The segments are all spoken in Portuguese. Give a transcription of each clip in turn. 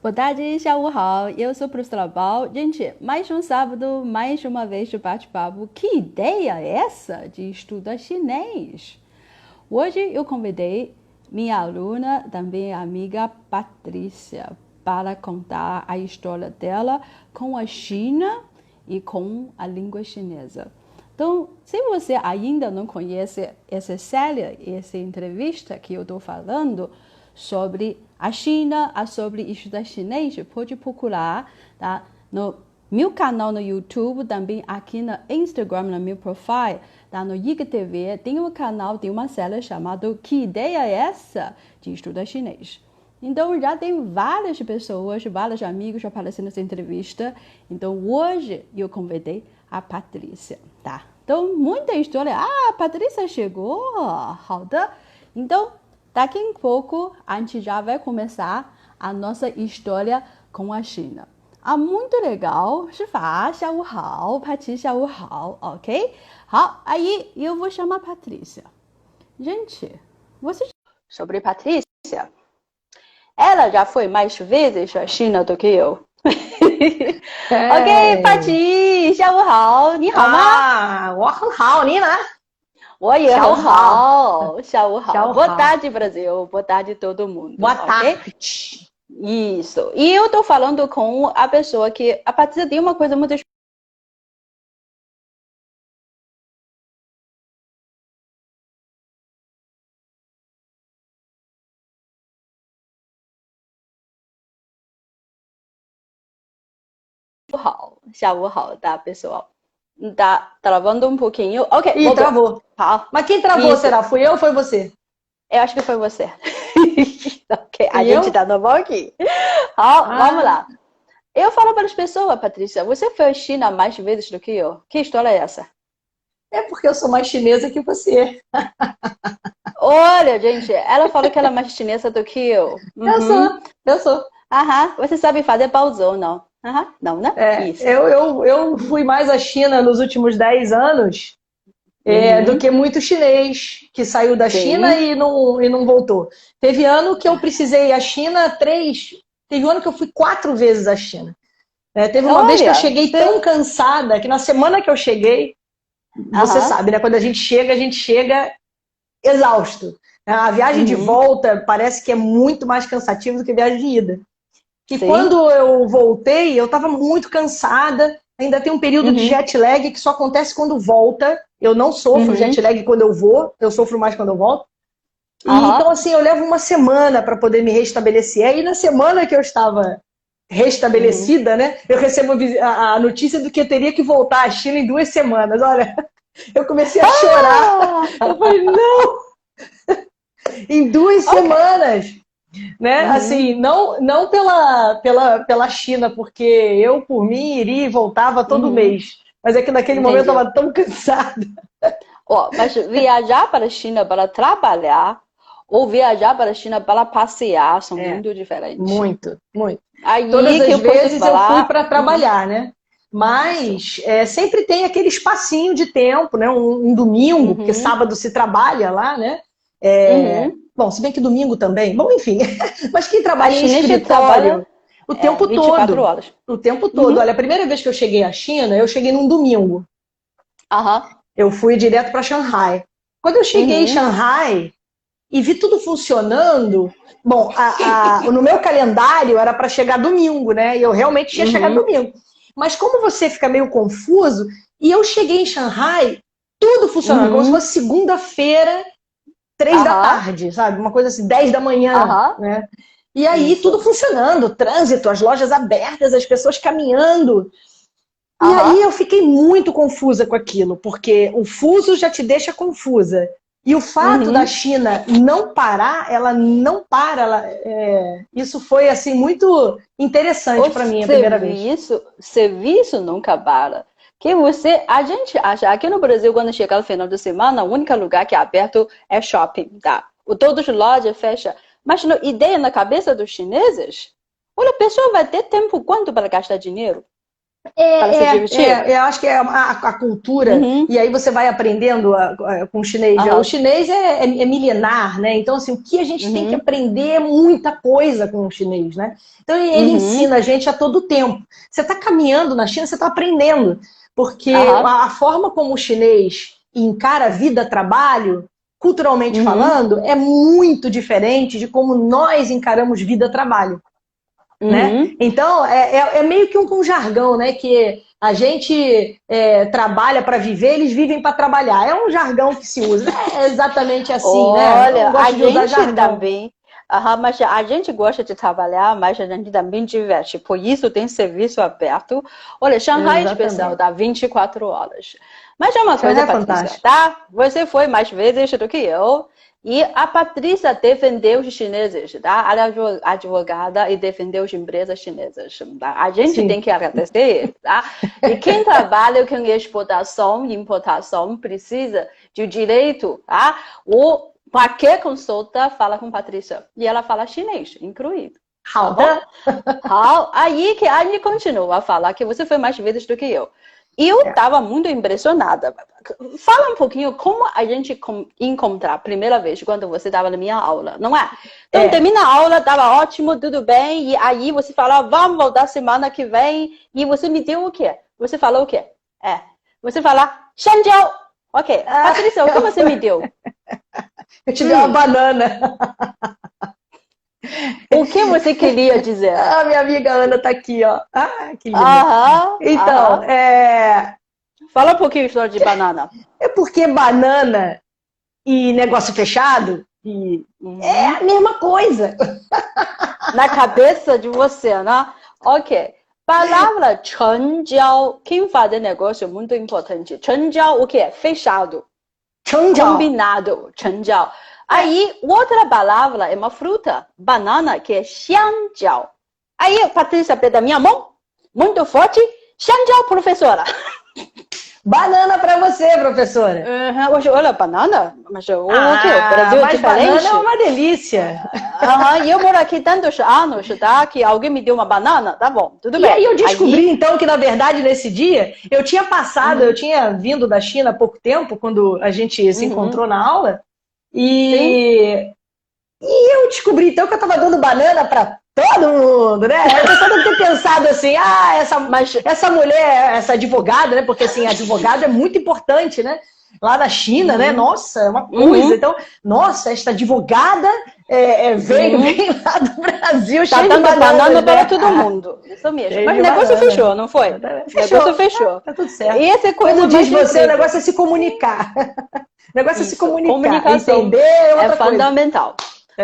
Boa tarde, 下午好. Eu sou a professora Bal. Gente, mais um sábado, mais uma vez de bate-papo. Que ideia é essa de estudar chinês? Hoje eu convidei minha aluna, também amiga Patrícia, para contar a história dela com a China e com a língua chinesa. Então, se você ainda não conhece essa série, essa entrevista que eu estou falando sobre a China, sobre estudar chinês, pode procurar, tá? No meu canal no YouTube, também aqui no Instagram, no meu profile, tá? No IGTV, tem um canal, tem uma série chamada Que Ideia é Essa? De estudar chinês. Então, já tem várias pessoas, vários amigos aparecendo nessa entrevista. Então, hoje eu convidei a Patrícia, tá? Então, muita história. Ah, a Patrícia chegou. 好的. Então, daqui a pouco, a gente já vai começar a nossa história com a China. Ah, muito legal. 是吧? 下午好, Patrícia, 下午好, ok? 好, aí eu vou chamar a Patrícia. Gente, você sobre Patrícia? Ela já foi mais vezes à China do que eu. OK, 帕奇，下午好，你好吗？我很好，你呢？我也很下午好，好，下午好。下午 Boa 好，tarde, Brasil. Boa tarde, todo mundo. boa OK? tarde. Isso. E eu tô falando com a pessoa que a Patrícia tem uma coisa muito好，下午好, tá, pessoal? Tá travando um pouquinho. OK, Ih, voltou. travou. 好， Mas quem travou, isso. será? Fui eu ou foi você? Eu acho que foi você. OK, a Fui gente eu? tá normal aqui. 好, vamos Ah, lá. Eu falo para as pessoas, Patrícia, você foi à China mais vezes do que eu? Que história é essa? é porque eu sou mais chinesa que você. Olha, gente, ela falou que ela é mais chinesa do que eu. Eu Uhum. sou, eu sou. Aham, você sabe fazer baozão, não? Aham, não, né? É, Isso. eu fui mais à China nos últimos 10 anos do Uhum. que muito chinês que saiu da China Sim. e não voltou. Teve ano que eu precisei ir à China três. Teve ano que eu fui 4 vezes à China. Teve uma vez que eu Olha, cheguei tão você... cansada que na semana que eu cheguei, você Aham. sabe, né? Quando a gente chega exausto. A viagem de Uhum. volta parece que é muito mais cansativa do que a viagem de ida. Que Sim. quando eu voltei, eu estava muito cansada. Ainda tem um período de Uhum. jet lag que só acontece quando volta. Eu não sofro jet Uhum. lag quando eu vou, eu sofro mais quando eu volto. E, então, Aham. assim, eu levo uma semana para poder me restabelecer. Aí, na semana que eu estava Uhum. restabelecida, né, eu recebo a notícia do que eu teria que voltar à China em 2 semanas. Olha, eu comecei a chorar. Eu Ah! falei, não, em duas OK. semanas, né? Uhum. Assim, não pela China, porque eu, por mim, iria e voltava todo Uhum. mês. Mas é que naquele momento eu Entendi. estava tão cansada. Ó, mas viajar para a China para trabalhar ou viajar para a China para passear são É, muito diferentes. muito, muito. Todas Aí que as eu posso vezes eu fui falar, para uhum, trabalhar, né? isso. Mas sempre tem aquele espacinho de tempo, né? Um domingo, porque Uhum, sábado se trabalha lá, né? uhum. Bom, se bem que domingo também. Bom, enfim. Mas quem A trabalha em chinesa trabalha escritório o tempo 24 todo. horas. O tempo todo. Uhum, Olha, a primeira vez que eu cheguei à China, eu cheguei num domingo. aham, Eu fui direto para Shanghai. Quando eu cheguei em uhum, Shanghai e vi tudo funcionando, bom, no meu calendário era para chegar domingo, né? E eu realmente tinha chegado uhum, domingo. Mas como você fica meio confuso, e eu cheguei em Shanghai, tudo funcionando, como se uhum, fosse segunda-feira, 3 da aham, tarde, sabe? Uma coisa assim, 10 da manhã, aham, né? E aí tudo isso, funcionando, trânsito, as lojas abertas, as pessoas caminhando. E aí aham. eu fiquei muito confusa com aquilo, porque o fuso já te deixa confusa. E o fato da Uhum. China não parar, ela não para. Isso foi assim muito interessante O para mim a primeira vez. serviço nunca para. Que você, a gente acha, aqui no Brasil, quando chegar no final de semana, o único lugar que é aberto é shopping, tá? Todas as lojas fecham. Mas no, ideia na cabeça dos chineses, olha, a pessoa vai ter tempo quanto para gastar dinheiro? Para se divertir. Eu acho que é a cultura, e aí você vai aprendendo com o chinês. O chinês é milenar, né? Então, assim, o que a gente tem que aprender é muita coisa com o chinês, né? Então, ele ensina a gente a todo tempo. Você está caminhando na China, você está aprendendo. Porque a forma como o chinês encara vida-trabalho, culturalmente falando, é muito diferente de como nós encaramos vida-trabalho. Né? Então, é meio que um jargão, né? Que a gente trabalha para viver, eles vivem para trabalhar. É um jargão que se usa. É exatamente assim, né? Olha, a gente também. Mas a gente gosta de trabalhar, mas a gente também diverte. Por isso tem serviço aberto. Olha, Shanghai especial dá 24 horas. Mas é uma coisa, Patrícia, tá? Você foi mais vezes do que eu. E a Patrícia defendeu os chineses, tá? Ela é advogada e defendeu as empresas chinesas. Tá? A gente tem que agradecer, tá? E quem trabalha com exportação e importação precisa de direito, tá? Qualquer consulta fala com Patrícia. E ela fala chinês, incluído. Aí que a gente continua a falar que você foi mais vezes do que eu. Eu estava muito impressionada. Fala um pouquinho como a gente encontrar a primeira vez quando você estava na minha aula, não é? Então, termina a aula, estava ótimo, tudo bem, e aí você fala, vamos voltar semana que vem, e você me deu o quê? Você falou o quê? Você fala, Shanjiao. Ok, Patrícia, o que você me deu? Eu te dei uma banana. O que você queria dizer? Minha amiga Ana tá aqui, ó. Que linda. Então, fala um pouquinho a história de banana. É porque banana e negócio fechado é a mesma coisa. Na cabeça de você, né? Ok. Palavra chengjiao, quem faz negócio é muito importante. Chengjiao, o que é? Fechado. Combinado. Chengjiao. Aí, outra palavra é uma fruta, banana, que é xiangjiao. Aí, Patrícia, pega minha mão, muito forte, xiangjiao, professora. Banana para você, professora. Olha, banana? Mas o que? O Brasil é diferente? Banana é uma delícia. E eu moro aqui tantos anos, tá? Que alguém me deu uma banana, tá bom, tudo bem. E aí eu descobri, então, que na verdade, nesse dia, eu tinha passado, eu tinha vindo da China há pouco tempo, quando a gente se encontrou na aula, e eu descobri, então, que eu estava dando banana para todo mundo, né? A pessoa deve ter pensado assim, essa mulher, essa advogada, né? Porque, assim, advogado é muito importante, né? Lá na China, né? Nossa, é uma coisa. Então, nossa, esta advogada veio lá do Brasil, tá dando banana para todo mundo. Isso mesmo. Mas o negócio fechou, não foi? O negócio fechou. Tá tudo certo. E essa coisa como diz você, o negócio é se comunicar. O negócio é se comunicar. Comunicação entender é fundamental.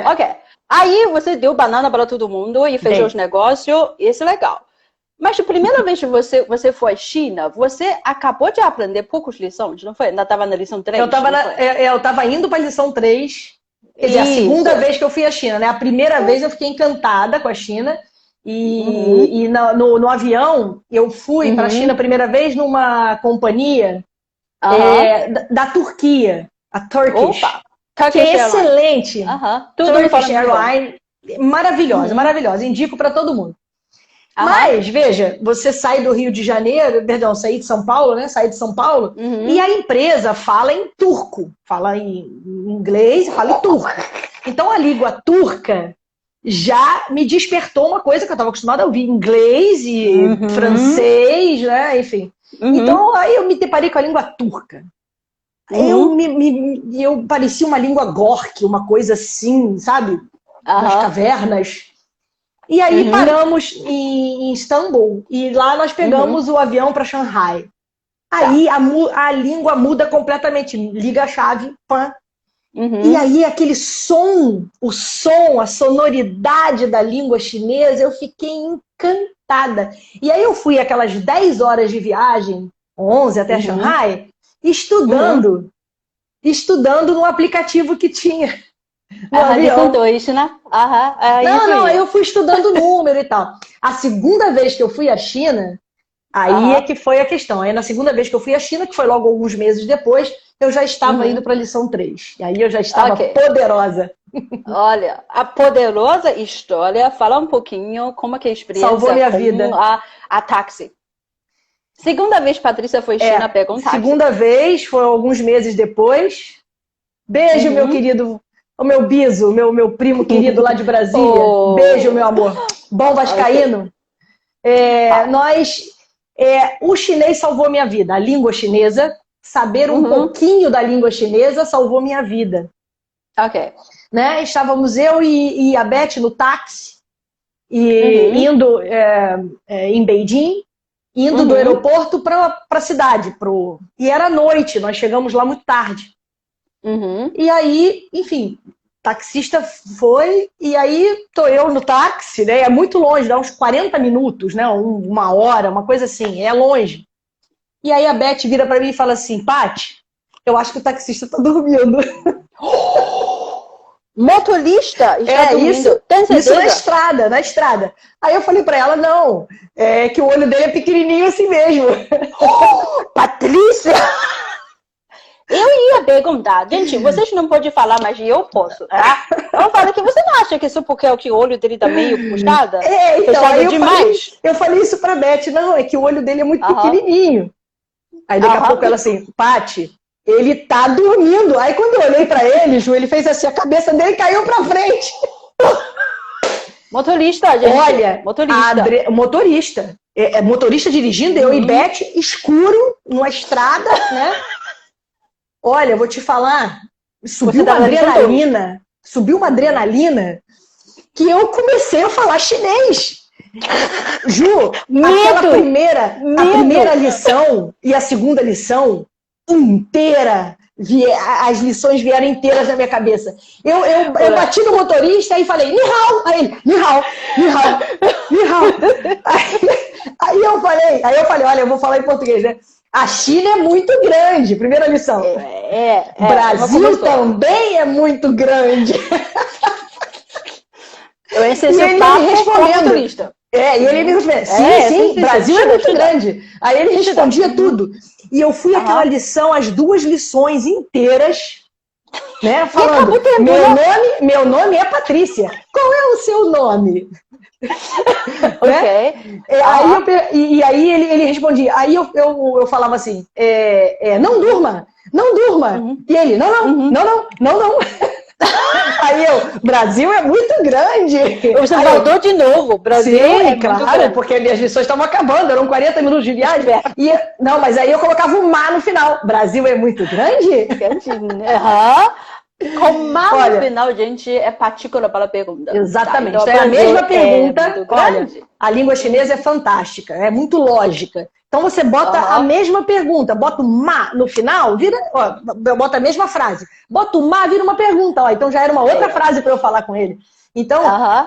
Ok. Aí você deu banana para todo mundo e fechou os negócios, isso é legal. Mas a primeira vez que você foi à China, você acabou de aprender poucas lições, não foi? Ainda estava na lição 3? Eu estava indo para a lição 3, quer dizer, a segunda vez que eu fui à China, né? A primeira vez eu fiquei encantada com a China e no avião eu fui para a China a primeira vez numa companhia da Turquia, a Turkish. Opa. Que é excelente. Turkish Airlines, maravilhosa. Indico para todo mundo. Mas, veja, você sai do Rio de Janeiro, saí de São Paulo, né? Saí de São Paulo, e a empresa fala em turco, fala em inglês e fala em turco. Então, a língua turca já me despertou uma coisa que eu estava acostumada a ouvir, inglês e francês, né? Enfim. Então, aí eu me deparei com a língua turca. Eu parecia uma língua gorque, uma coisa assim, sabe? Nas cavernas. E aí paramos em Istambul. E lá nós pegamos o avião para Xangai. Aí a língua muda completamente. Liga a chave, pã. E aí aquele som, a sonoridade da língua chinesa, eu fiquei encantada. E aí eu fui aquelas 10 horas de viagem, 11 até Xangai, estudando no aplicativo que tinha. Lição 2, né? Eu fui estudando o número e tal. A segunda vez que eu fui à China, aí é que foi a questão. Aí na segunda vez que eu fui à China, que foi logo alguns meses depois, eu já estava indo para a lição 3. E aí eu já estava poderosa. Olha, a poderosa história, fala um pouquinho como é que a experiência salvou minha vida. A táxi. Segunda vez, Patrícia foi China perguntar. Segunda vez, foi alguns meses depois. Beijo, meu querido, o meu biso, meu primo querido lá de Brasília. Beijo, meu amor. Bom vascaíno. O chinês salvou minha vida. A língua chinesa, saber um pouquinho da língua chinesa salvou minha vida. Ok. Né? Estávamos eu e a Beth no táxi, indo em Beijing, indo do aeroporto para a cidade. E era noite, nós chegamos lá muito tarde. E aí, enfim, o taxista foi, e aí tô eu no táxi, né? É muito longe, dá uns 40 minutos, né? Uma hora, uma coisa assim, é longe. E aí a Beth vira para mim e fala assim: Paty, eu acho que o taxista tá dormindo. Motorista está dormindo. Isso na estrada. Aí eu falei para ela, não, que o olho dele é pequenininho assim mesmo. Patrícia! Eu ia perguntar, gente, vocês não podem falar, mas eu posso, tá? Eu falo que você não acha que isso porque o olho dele tá meio puxado? Então, aí eu falei isso pra Beth, não, é que o olho dele é muito pequenininho. Aí daqui a pouco ela assim, Paty, ele tá dormindo. Aí quando eu olhei pra ele, Ju, ele fez assim, a cabeça dele caiu pra frente. Motorista, gente. Olha, motorista. Motorista dirigindo, eu e Beth, escuro, numa estrada, né? Olha, vou te falar, subiu uma adrenalina que eu comecei a falar chinês. Ju, a primeira lição e a segunda lição inteira, as lições vieram inteiras na minha cabeça. Eu bati no motorista e falei, ni hao, aí ele, ni hao, ni hao, ni hao. Aí eu falei, olha, eu vou falar em português, né? A China é muito grande, primeira lição. Brasil também é muito grande. Eu esse ele me respondendo. E ele me respondendo. Sim, Brasil é muito grande. Aí ele respondia tudo. E eu fui aquela lição, as 2 lições inteiras, né? Falando, meu nome é Patrícia. Qual é o seu nome? Ok. Aí ele respondia. Aí eu falava assim, não durma. E ele, não. Aí Brasil é muito grande. Você voltou de novo. Brasil claro, porque minhas lições estavam acabando, eram 40 minutos de viagem. Não, mas aí eu colocava um mar no final. Brasil é muito grande? Com mar no final, gente, é partícula para a pergunta. Exatamente. Tá? Então, é a mesma pergunta. Olha, a língua chinesa é fantástica, é muito lógica. Então você bota a mesma pergunta, bota o ma no final, bota a mesma frase. Bota o ma, vira uma pergunta. Então já era uma outra frase para eu falar com ele. Então,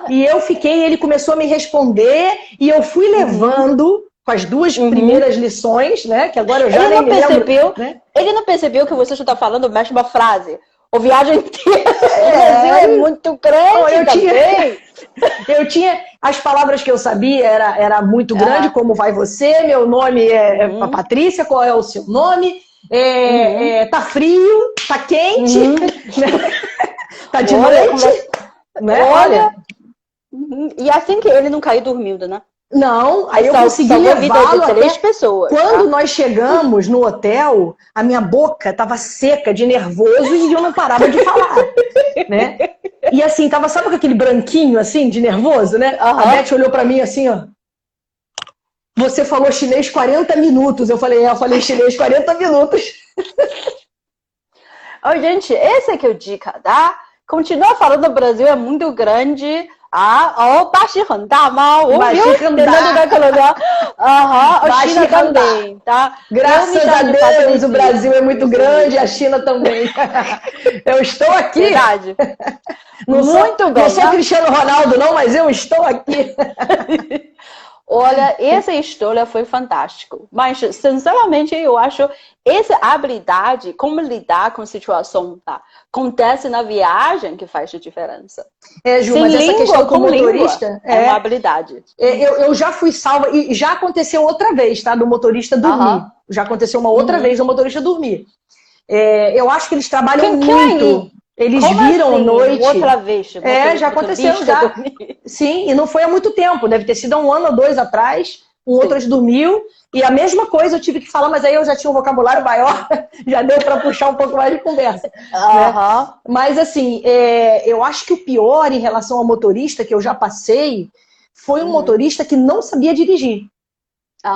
e eu fiquei, ele começou a me responder e eu fui levando com as 2 primeiras lições, né? Que agora eu já nem me lembro. Né? Ele não percebeu que você está falando a mesma frase. A viagem inteira. O Brasil é muito grande Eu tinha as palavras que eu sabia, era muito grande, como vai você, meu nome é Patrícia, qual é o seu nome? Tá frio, tá quente, tá de noite. Né? Olha. E assim que ele não caiu dormindo, né? Não, aí eu consegui levá-lo até 3 pessoas. Quando nós chegamos no hotel, a minha boca estava seca de nervoso e eu não parava de falar, né? E assim, sabe com aquele branquinho assim, de nervoso, né? A Beth olhou pra mim assim, ó. Você falou chinês 40 minutos. Eu falei chinês 40 minutos. Gente, esse aqui é o dica, tá? Continua falando, o Brasil é muito grande. 巴西很大吗？我没有简单的colocar. A China também, tá? Graças a Deus, o Brasil é muito grande, a China também. Eu estou aqui. Verdade. Não sou Cristiano Ronaldo, não, mas eu estou aqui. Olha, essa história foi fantástica. Mas, sinceramente, eu acho essa habilidade, como lidar com a situação, tá? Acontece na viagem que faz a diferença. Ju, mas essa questão com motorista é uma habilidade. Eu já fui salva, e já aconteceu outra vez, tá? Do motorista dormir. Já aconteceu uma outra vez do motorista dormir. Eu acho que eles trabalham muito. Eles viram assim, noite. Outra vez. Já aconteceu já. Sim, e não foi há muito tempo. Deve ter sido há 1 ano ou 2 atrás. Outro dormiu. E a mesma coisa eu tive que falar, mas aí eu já tinha um vocabulário maior, já deu para puxar um pouco mais de conversa. Né? Mas assim, eu acho que o pior em relação ao motorista que eu já passei foi um motorista que não sabia dirigir.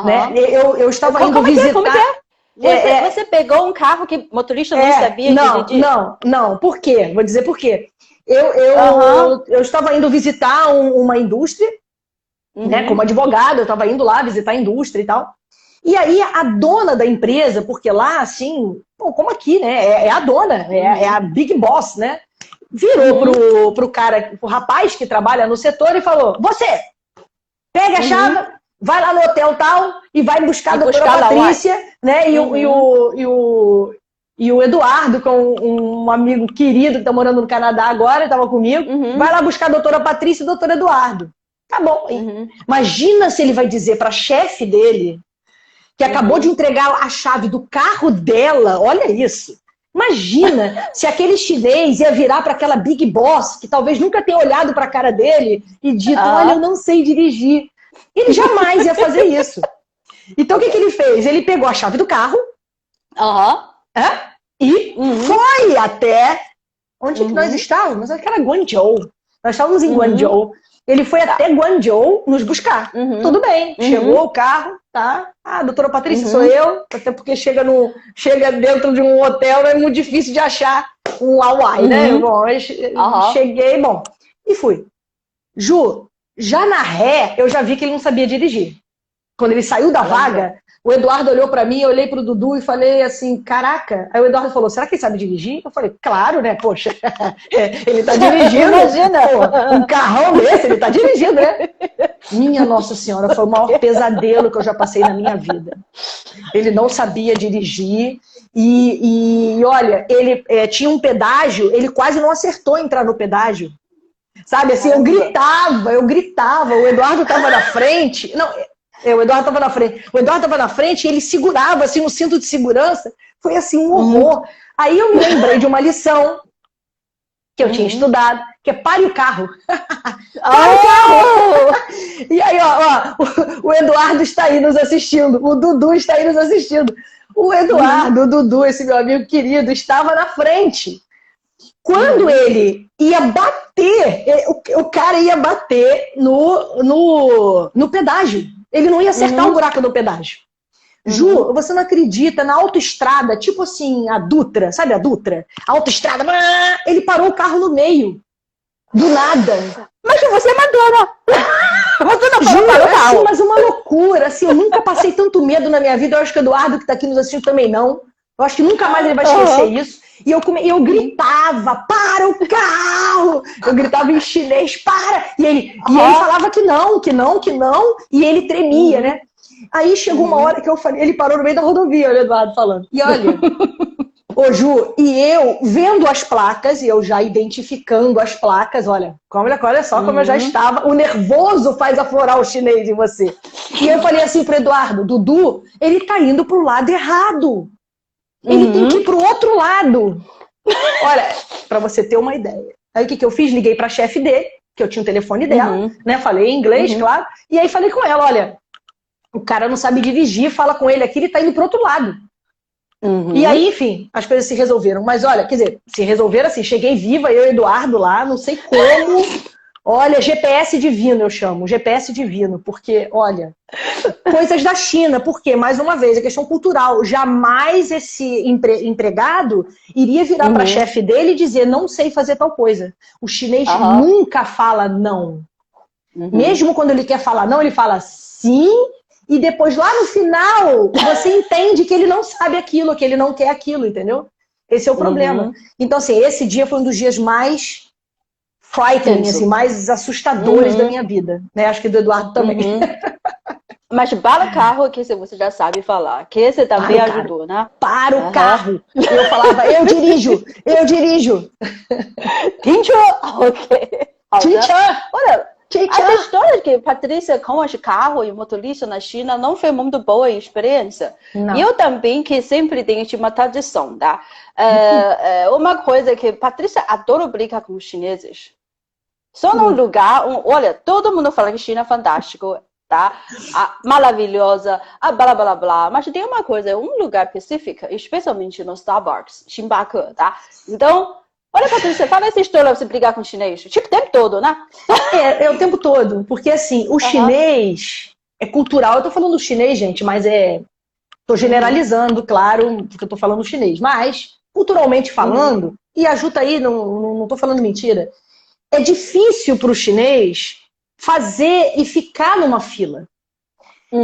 Né? Eu estava indo visitar... Como é? Você pegou um carro que o motorista não sabia dirigir? Não. Por quê? Vou dizer por quê. Eu estava indo visitar uma indústria, né, como advogado, eu estava indo lá visitar a indústria e tal. E aí a dona da empresa, porque lá, assim, como aqui, né, é a dona, é a big boss, né, virou pro rapaz que trabalha no setor e falou, você, pega a chave, vai lá no hotel tal e vai buscar a doutora Patrícia, né, e o Eduardo, com um amigo querido que está morando no Canadá agora, estava comigo, vai lá buscar a doutora Patrícia e o doutor Eduardo. Tá bom. Imagina se ele vai dizer para a chefe dele, que acabou de entregar a chave do carro dela, olha isso. Imagina se aquele chinês ia virar para aquela big boss, que talvez nunca tenha olhado para a cara dele e dito, olha, eu não sei dirigir. Ele jamais ia fazer isso. Então o que ele fez? Ele pegou a chave do carro, e foi até... Onde que nós estávamos? Acho que era Guangzhou. Nós estávamos em Guangzhou. Ele foi até Guangzhou nos buscar. Tudo bem. Chegou o carro, tá? Ah, doutora Patrícia, sou eu. Até porque chega dentro de um hotel, é muito difícil de achar um Huawei, né? Bom, cheguei, bom. E fui. Ju, já na ré, eu já vi que ele não sabia dirigir. Quando ele saiu da vaga... O Eduardo olhou pra mim, eu olhei pro Dudu e falei assim, caraca. Aí o Eduardo falou, será que ele sabe dirigir? Eu falei, claro, né? Poxa, ele tá dirigindo. Imagina. Pô, um carrão desse, ele tá dirigindo, né? Minha Nossa Senhora, foi o maior pesadelo que eu já passei na minha vida. Ele não sabia dirigir e olha, ele tinha um pedágio, ele quase não acertou entrar no pedágio. Sabe, assim, eu gritava, o Eduardo tava na frente. Não... o Eduardo estava na frente. O Eduardo estava na frente e ele segurava assim no cinto de segurança. Foi assim um horror. Aí eu me lembrei de uma lição que eu tinha estudado, que é pare o carro. Pare o carro! E aí, o Eduardo está aí nos assistindo. O Dudu está aí nos assistindo. O Eduardo, o Dudu, esse meu amigo querido, estava na frente. Quando ele ia bater, o cara ia bater no pedágio. Ele não ia acertar o buraco do pedágio. Ju, você não acredita, na autoestrada, tipo assim, a Dutra, sabe a Dutra? A autoestrada, ele parou o carro no meio. Do nada. Mas você é Madonna. Você não parou o carro. Assim, mas uma loucura, assim, eu nunca passei tanto medo na minha vida, eu acho que o Eduardo que tá aqui nos assistindo também não. Eu acho que nunca mais ele vai esquecer isso. E eu gritava, para o carro! Eu gritava em chinês, para! E ele falava que não. E ele tremia, né? Aí chegou uma hora que eu falei, ele parou no meio da rodovia, o Eduardo falando. E olha, ô Ju, e eu vendo as placas, e eu já identificando as placas, olha só como eu já estava, o nervoso faz aflorar o chinês em você. E eu falei assim pro Eduardo, Dudu, ele tá indo pro lado errado. Ele tem que ir pro outro lado. Olha, pra você ter uma ideia. Aí o que eu fiz? Liguei pra chefe dele, que eu tinha o telefone dela, né? Falei em inglês, claro. E aí falei com ela, olha, o cara não sabe dirigir, fala com ele aqui, ele tá indo pro outro lado. E aí, enfim, as coisas se resolveram. Mas olha, quer dizer, se resolveram assim, cheguei viva, eu e o Eduardo lá, não sei como. Olha, GPS divino eu chamo, GPS divino, porque, olha, coisas da China, porque, mais uma vez, a questão cultural, jamais esse empregado iria virar para a chefe dele e dizer, não sei fazer tal coisa. O chinês nunca fala não. Mesmo quando ele quer falar não, ele fala sim, e depois lá no final, você entende que ele não sabe aquilo, que ele não quer aquilo, entendeu? Esse é o problema. Então, assim, esse dia foi um dos dias mais... frightening, assim, mais assustadores da minha vida, né? Acho que do Eduardo também. Mas para o carro, que você já sabe falar, que você também ajudou, né? Para o carro! Eu falava, eu dirijo! Teacher! Ok. Teacher! Olha, essa história que Patrícia com os carros e motorista na China não foi muito boa experiência. Não. Eu também, que sempre tenho uma tradição, tá? Uma coisa que Patrícia adora brincar com os chineses. Só num lugar, olha, todo mundo fala que China é fantástico. tá? Maravilhosa, blá blá blá. Mas tem uma coisa, um lugar específico, especialmente no Starbucks, Xinbaca, tá? Então, olha, Patrícia, fala essa história pra você brigar com o chinês. Tipo, o tempo todo, né? É o tempo todo. Porque, assim, o chinês é cultural. Eu tô falando chinês, gente, mas tô generalizando, claro, porque eu tô falando chinês. Mas, culturalmente falando, e ajuda aí, não tô falando mentira, é difícil pro chinês fazer e ficar numa fila.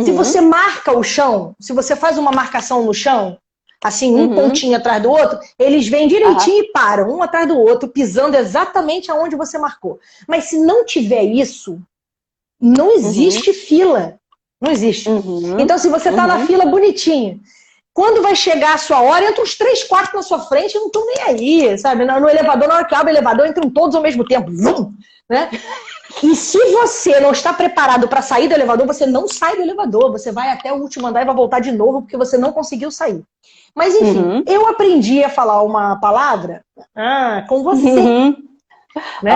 Se você marca o chão, se você faz uma marcação no chão, assim, um pontinho atrás do outro, eles vêm direitinho e param, um atrás do outro, pisando exatamente aonde você marcou. Mas se não tiver isso, não existe fila. Não existe. Então, se você tá na fila bonitinho, quando vai chegar a sua hora, entra uns 3, 4 na sua frente, não estão nem aí, sabe? No elevador, na hora que abre o elevador, entram todos ao mesmo tempo. Vum, né? E se você não está preparado para sair do elevador, você não sai do elevador. Você vai até o último andar e vai voltar de novo porque você não conseguiu sair. Mas, enfim, eu aprendi a falar uma palavra com você. Né?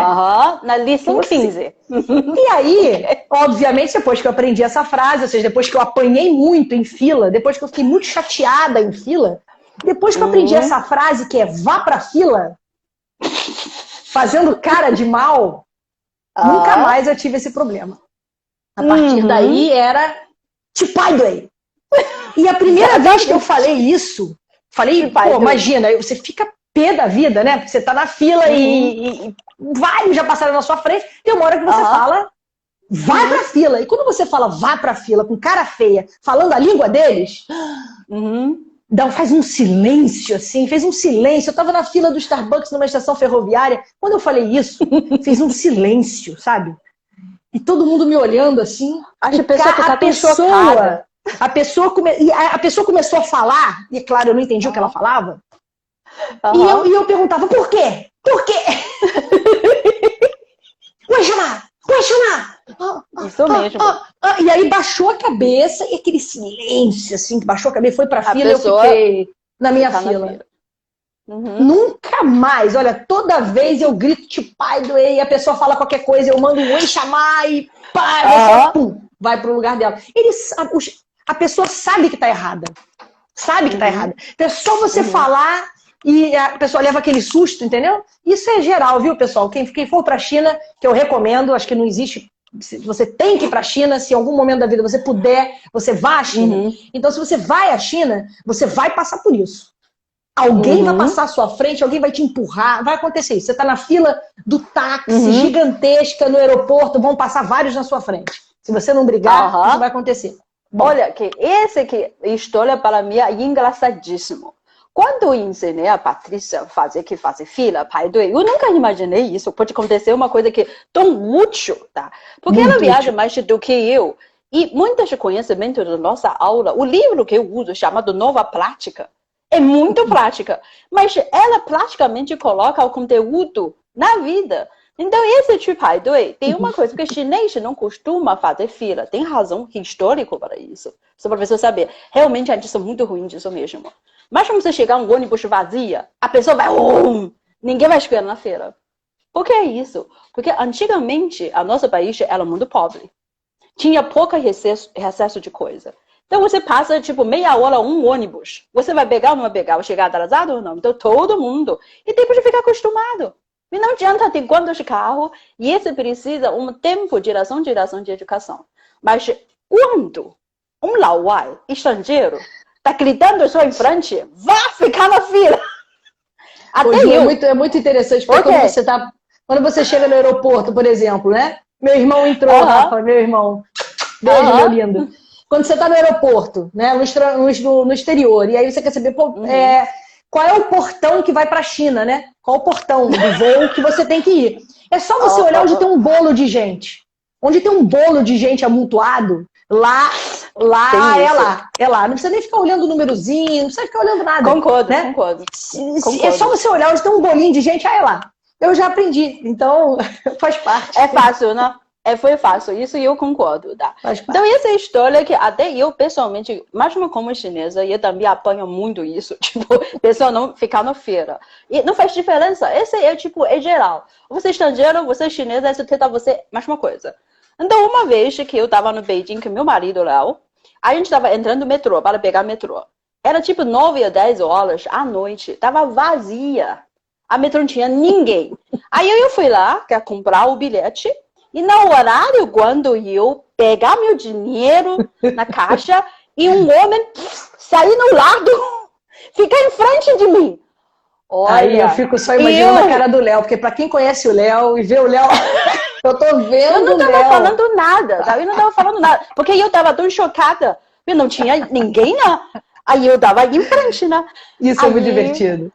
Na lição 15. E aí, obviamente, depois que eu aprendi essa frase, ou seja, depois que eu apanhei muito em fila, depois que eu fiquei muito chateada em fila, depois que eu aprendi essa frase que é vá pra fila, fazendo cara de mal, nunca mais eu tive esse problema. A partir daí era Chipaidway. E a primeira vez que eu falei isso, imagina, você fica pé da vida, né? Você tá na fila e vários já passaram na sua frente, tem uma hora que você fala, vai pra fila. E quando você fala, vai pra fila, com cara feia, falando a língua deles, faz um silêncio, assim, fez um silêncio. Eu tava na fila do Starbucks numa estação ferroviária, quando eu falei isso, fez um silêncio, sabe? E todo mundo me olhando assim. Acho que a pessoa começou a falar, e claro, eu não entendi o que ela falava. E eu perguntava, por quê? Por quê? Vai chamar! Isso mesmo. E aí baixou a cabeça, e aquele silêncio, assim, que baixou a cabeça, foi pra fila e eu fiquei na minha fila. Nunca mais, olha, toda vez eu grito tipo pai do ei, a pessoa fala qualquer coisa, eu mando um ei chamar e pá, vai pro lugar dela. A pessoa sabe que tá errada. Sabe que tá errada. Então é só você falar e a pessoa leva aquele susto, entendeu? Isso é geral, viu, pessoal? Quem for pra China, que eu recomendo, acho que não existe. Você tem que ir pra China, se em algum momento da vida você puder, você vá à China. Então, se você vai à China, você vai passar por isso. Alguém vai passar à sua frente, alguém vai te empurrar, vai acontecer isso. Você tá na fila do táxi gigantesca no aeroporto, vão passar vários na sua frente. Se você não brigar, isso vai acontecer. Bom. Olha, que essa história para mim é engraçadíssimo. Quando eu ensinei a Patrícia a fazer fila, pai do eu nunca imaginei isso. Pode acontecer uma coisa que é tão útil, tá? Porque ela viaja mais do que eu. E muitos conhecimentos da nossa aula, o livro que eu uso, chamado Nova Prática, é muito prática. Mas ela praticamente coloca o conteúdo na vida. Então, esse tipo pai do tem uma coisa, porque chinês não costuma fazer fila. Tem razão histórica para isso. Só para você saber. Realmente, a gente é muito ruim disso mesmo. Mas quando você chegar um ônibus vazio, a pessoa vai... ninguém vai esperar na feira. Por que é isso? Porque antigamente, a nosso país era muito pobre. Tinha pouco excesso de coisa. Então você passa tipo meia hora um ônibus. Você vai pegar ou não vai pegar? Vai chegar atrasado ou não? Então todo mundo. E tem que ficar acostumado. E não adianta ter quantos carros. E esse precisa um tempo de geração de educação. Mas quando um lauai estrangeiro tá gritando só em frente, vá ficar na fila. Até é muito interessante, porque quando você chega no aeroporto, por exemplo, né? Meu irmão entrou, Rafa, meu irmão. Beijo, meu lindo. Quando você está no aeroporto, né? No exterior, e aí você quer saber qual é o portão que vai para a China, né? Qual o portão do voo que você tem que ir. É só você olhar onde tem um bolo de gente. Onde tem um bolo de gente amontoado, lá é lá. Não precisa nem ficar olhando o númerozinho, não precisa ficar olhando nada. Concordo. É só você olhar onde tem um bolinho de gente, é lá. Eu já aprendi, então faz parte. É fácil, né? Foi fácil, isso eu concordo, tá? Então, essa história que até eu, pessoalmente, mesmo como chinesa, eu também apanho muito isso. Tipo, pessoa não ficar na feira. E não faz diferença. Esse é, tipo, é geral. Você é estrangeiro, você é chinesa, isso tenta você, mesma coisa. Então, uma vez que eu estava no Beijing com meu marido, Léo, a gente estava entrando no metrô para pegar metrô. Era tipo 9 ou 10 horas à noite, estava vazia. A metrô não tinha ninguém. Aí eu fui lá, quer comprar o bilhete, e no horário, quando eu pegar meu dinheiro na caixa, e um homem sair no lado, ficar em frente de mim. Olha, aí eu fico só imaginando a cara do Léo, porque para quem conhece o Léo e vê o Léo, eu tô vendo eu não o tava Léo. falando nada, tá? Eu não tava falando nada, porque eu tava tão chocada, eu não tinha ninguém, né? Aí eu tava em frente, né? Isso é muito divertido.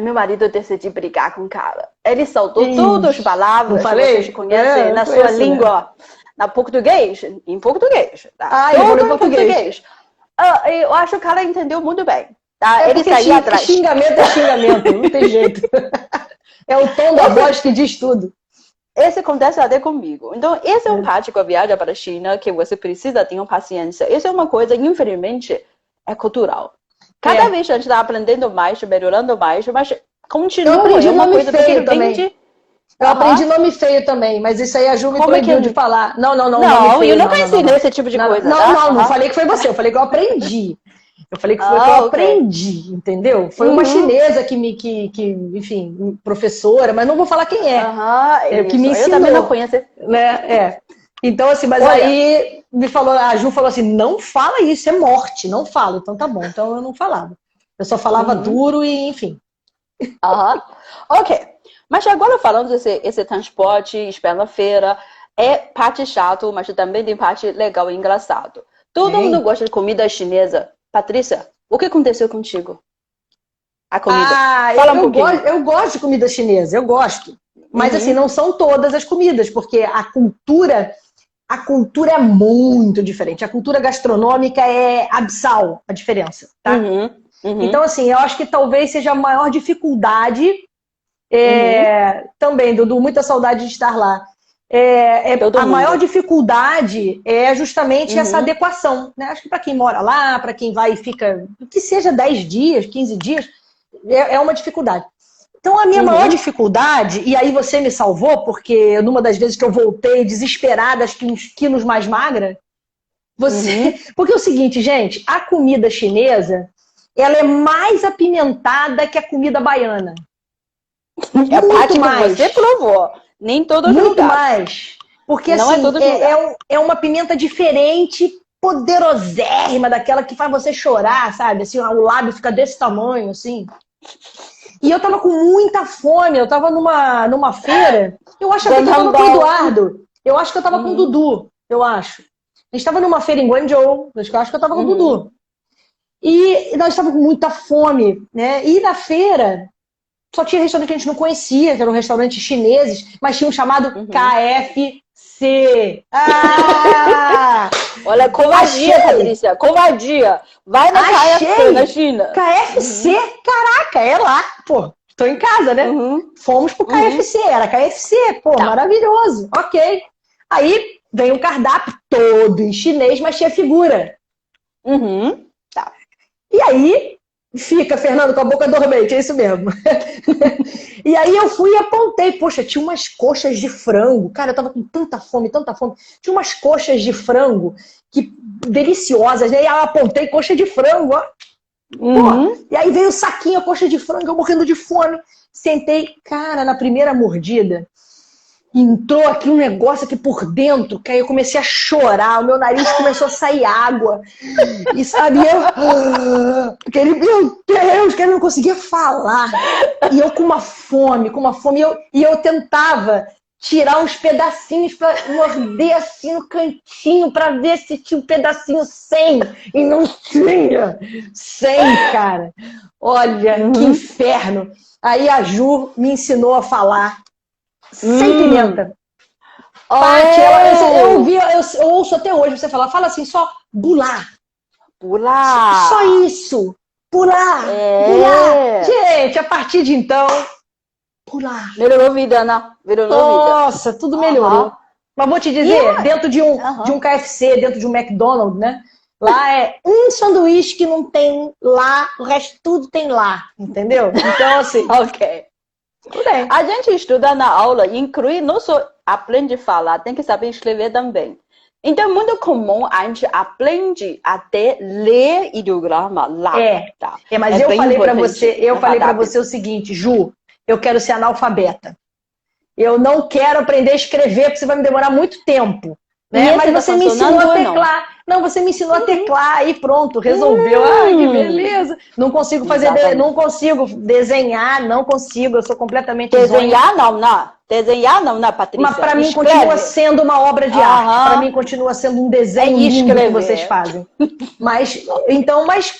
Meu marido decidiu brigar com o cara. Ele soltou todas as palavras que vocês conhecem na sua língua, na português, em português. Tá? Todo em português. Eu acho que o cara entendeu muito bem. Tá? Ele saía atrás. Xingamento é xingamento, não tem jeito. É o tom da voz que diz tudo. Esse acontece até comigo. Então, esse é um parte com a viagem para a China que você precisa ter paciência. Isso é uma coisa, infelizmente, é cultural. Cada vez a gente está aprendendo mais, melhorando mais, mas continua. Eu aprendi uma nome coisa feio também. Eu aprendi nome feio também, mas isso aí a Ju me proibiu de falar. Não, eu nunca ensinei esse tipo de coisa. Não falei que foi você, eu falei que eu aprendi. Eu falei que foi que eu aprendi, entendeu? Foi uma chinesa que enfim, professora, mas não vou falar quem é. Que me ensinou. Eu também não conheço. Né? Então, assim, mas aí a Ju falou assim, não fala isso, é morte, não fala. Então tá bom, então eu não falava. Eu só falava duro e, enfim. Ok. Mas agora falando esse transporte, espera na feira, é parte chato, mas também tem parte legal e engraçado. Todo mundo gosta de comida chinesa. Patrícia, o que aconteceu contigo? A comida. Fala um pouquinho. Eu gosto de comida chinesa, eu gosto. Mas assim, não são todas as comidas, porque a cultura é muito diferente. A cultura gastronômica é abissal a diferença, tá? Então, assim, eu acho que talvez seja a maior dificuldade também, Dudu, muita saudade de estar lá. A maior dificuldade é justamente essa adequação, né? Acho que para quem mora lá, para quem vai e fica, que seja 10 dias, 15 dias, é uma dificuldade. Então a minha maior dificuldade, e aí você me salvou, porque numa das vezes que eu voltei desesperada, acho que uns quilos mais magra, porque é o seguinte, gente, a comida chinesa, ela é mais apimentada que a comida baiana. É a parte que você provou. Nem todo lugar. Muito mais. Porque não assim, é uma pimenta diferente, poderosérrima, daquela que faz você chorar, sabe? Assim, o lábio fica desse tamanho, assim. E eu tava com muita fome, eu tava numa feira, eu acho até que eu tava com o Eduardo. Eu acho que eu tava com o Dudu, eu acho. A gente tava numa feira em Guangzhou, eu acho que eu tava com o Dudu. E nós estávamos com muita fome, né? E na feira só tinha restaurante que a gente não conhecia, que eram restaurantes chineses, mas tinha um chamado KFC. Olha, covardia, Patrícia, covardia. Vai na KFC na China. KFC? Caraca, é lá. Pô, tô em casa, né? Fomos pro KFC, era KFC, pô, maravilhoso. Ok. Aí vem um cardápio todo em chinês, mas tinha figura. E aí fica, Fernando, com a boca dormente, é isso mesmo. E aí eu fui e apontei, poxa, tinha umas coxas de frango. Cara, eu tava com tanta fome, tanta fome. Tinha umas coxas de frango que deliciosas, né? E eu apontei coxa de frango, ó. E aí veio o saquinho, a coxa de frango, eu morrendo de fome. Sentei, cara, na primeira mordida, entrou aqui um negócio aqui por dentro, que aí eu comecei a chorar, o meu nariz começou a sair água. E sabe, meu Deus, que eu não conseguia falar. E eu com uma fome, e eu tentava tirar uns pedacinhos para morder assim no cantinho, para ver se tinha um pedacinho sem. E não tinha. Sem, cara. Olha, que inferno. Aí a Ju me ensinou a falar sem pimenta. Paty, eu ouço até hoje você falar, fala assim, só bular. Bular. Só isso. Bular. Bular. Gente, a partir de então, bular. Melhorou a vida, né? Nossa, tudo melhorou. Mas vou te dizer, dentro de um KFC, dentro de um McDonald's, né? Lá é um sanduíche que não tem lá, o resto tudo tem lá, entendeu? Então, assim... Ok. Tudo bem. A gente estuda na aula, inclui, não só aprende a falar, tem que saber escrever também. Então, é muito comum a gente aprende até ler ideograma lá. Mas eu falei para você, o seguinte, Ju, eu quero ser analfabeta. Eu não quero aprender a escrever, porque você vai me demorar muito tempo. Né? Mas você me ensinou a teclar. Não, você me ensinou a teclar e pronto, resolveu. Ai, que beleza. Não consigo fazer, não consigo desenhar, não consigo, eu sou completamente Desenhar não, Patrícia. Mas para mim continua sendo uma obra de arte. Para mim continua sendo um desenho lindo que vocês fazem. Mas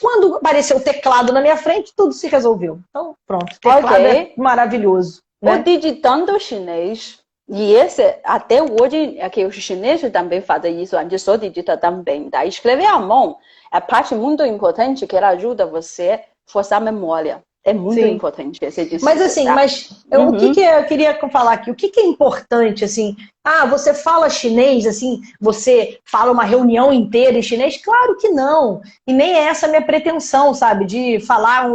quando apareceu o teclado na minha frente, tudo se resolveu. Então, pronto, teclado é maravilhoso. Né? O digitando chinês, e esse, até hoje, é que os chineses também fazem isso, a gente só digita também, tá? Escrever à mão é parte muito importante, que ela ajuda você a forçar a memória. É muito importante esse discurso. Mas assim, tá? O que eu queria falar aqui? O que é importante, assim? Você fala chinês, assim, você fala uma reunião inteira em chinês? Claro que não. E nem é essa a minha pretensão, sabe? De falar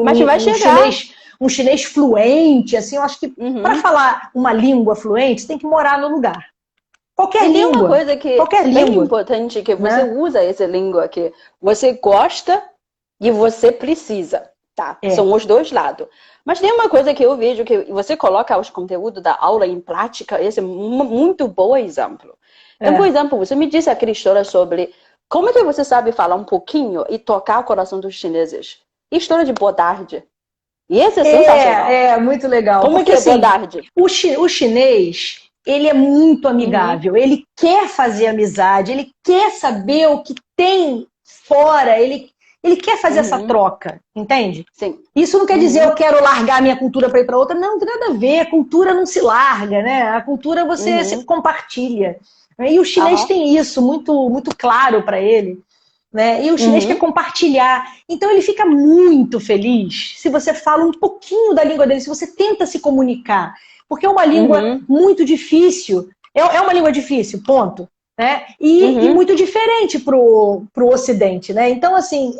um chinês fluente, assim, eu acho que para falar uma língua fluente, você tem que morar no lugar. Qualquer língua. Tem uma coisa que é bem importante, que você usa essa língua que você gosta e você precisa, tá? São os dois lados. Mas tem uma coisa que eu vejo, que você coloca os conteúdos da aula em prática, esse é um muito bom exemplo. Então, por exemplo, você me disse aquela história sobre como é que você sabe falar um pouquinho e tocar o coração dos chineses. História de boa tarde. E esse é sensacional. É muito legal. Como que é boa tarde? O chinês, ele é muito amigável. Ele quer fazer amizade, ele quer saber o que tem fora, ele quer fazer essa troca, entende? Sim. Isso não quer dizer eu quero largar a minha cultura para ir para outra. Não tem nada a ver. A cultura não se larga, né? A cultura você se compartilha. E o chinês tem isso muito, muito claro para ele. Né? E o chinês quer compartilhar. Então ele fica muito feliz se você fala um pouquinho da língua dele, se você tenta se comunicar. Porque é uma língua muito difícil. É uma língua difícil, ponto. Né? E muito diferente pro Ocidente. Né? Então, assim,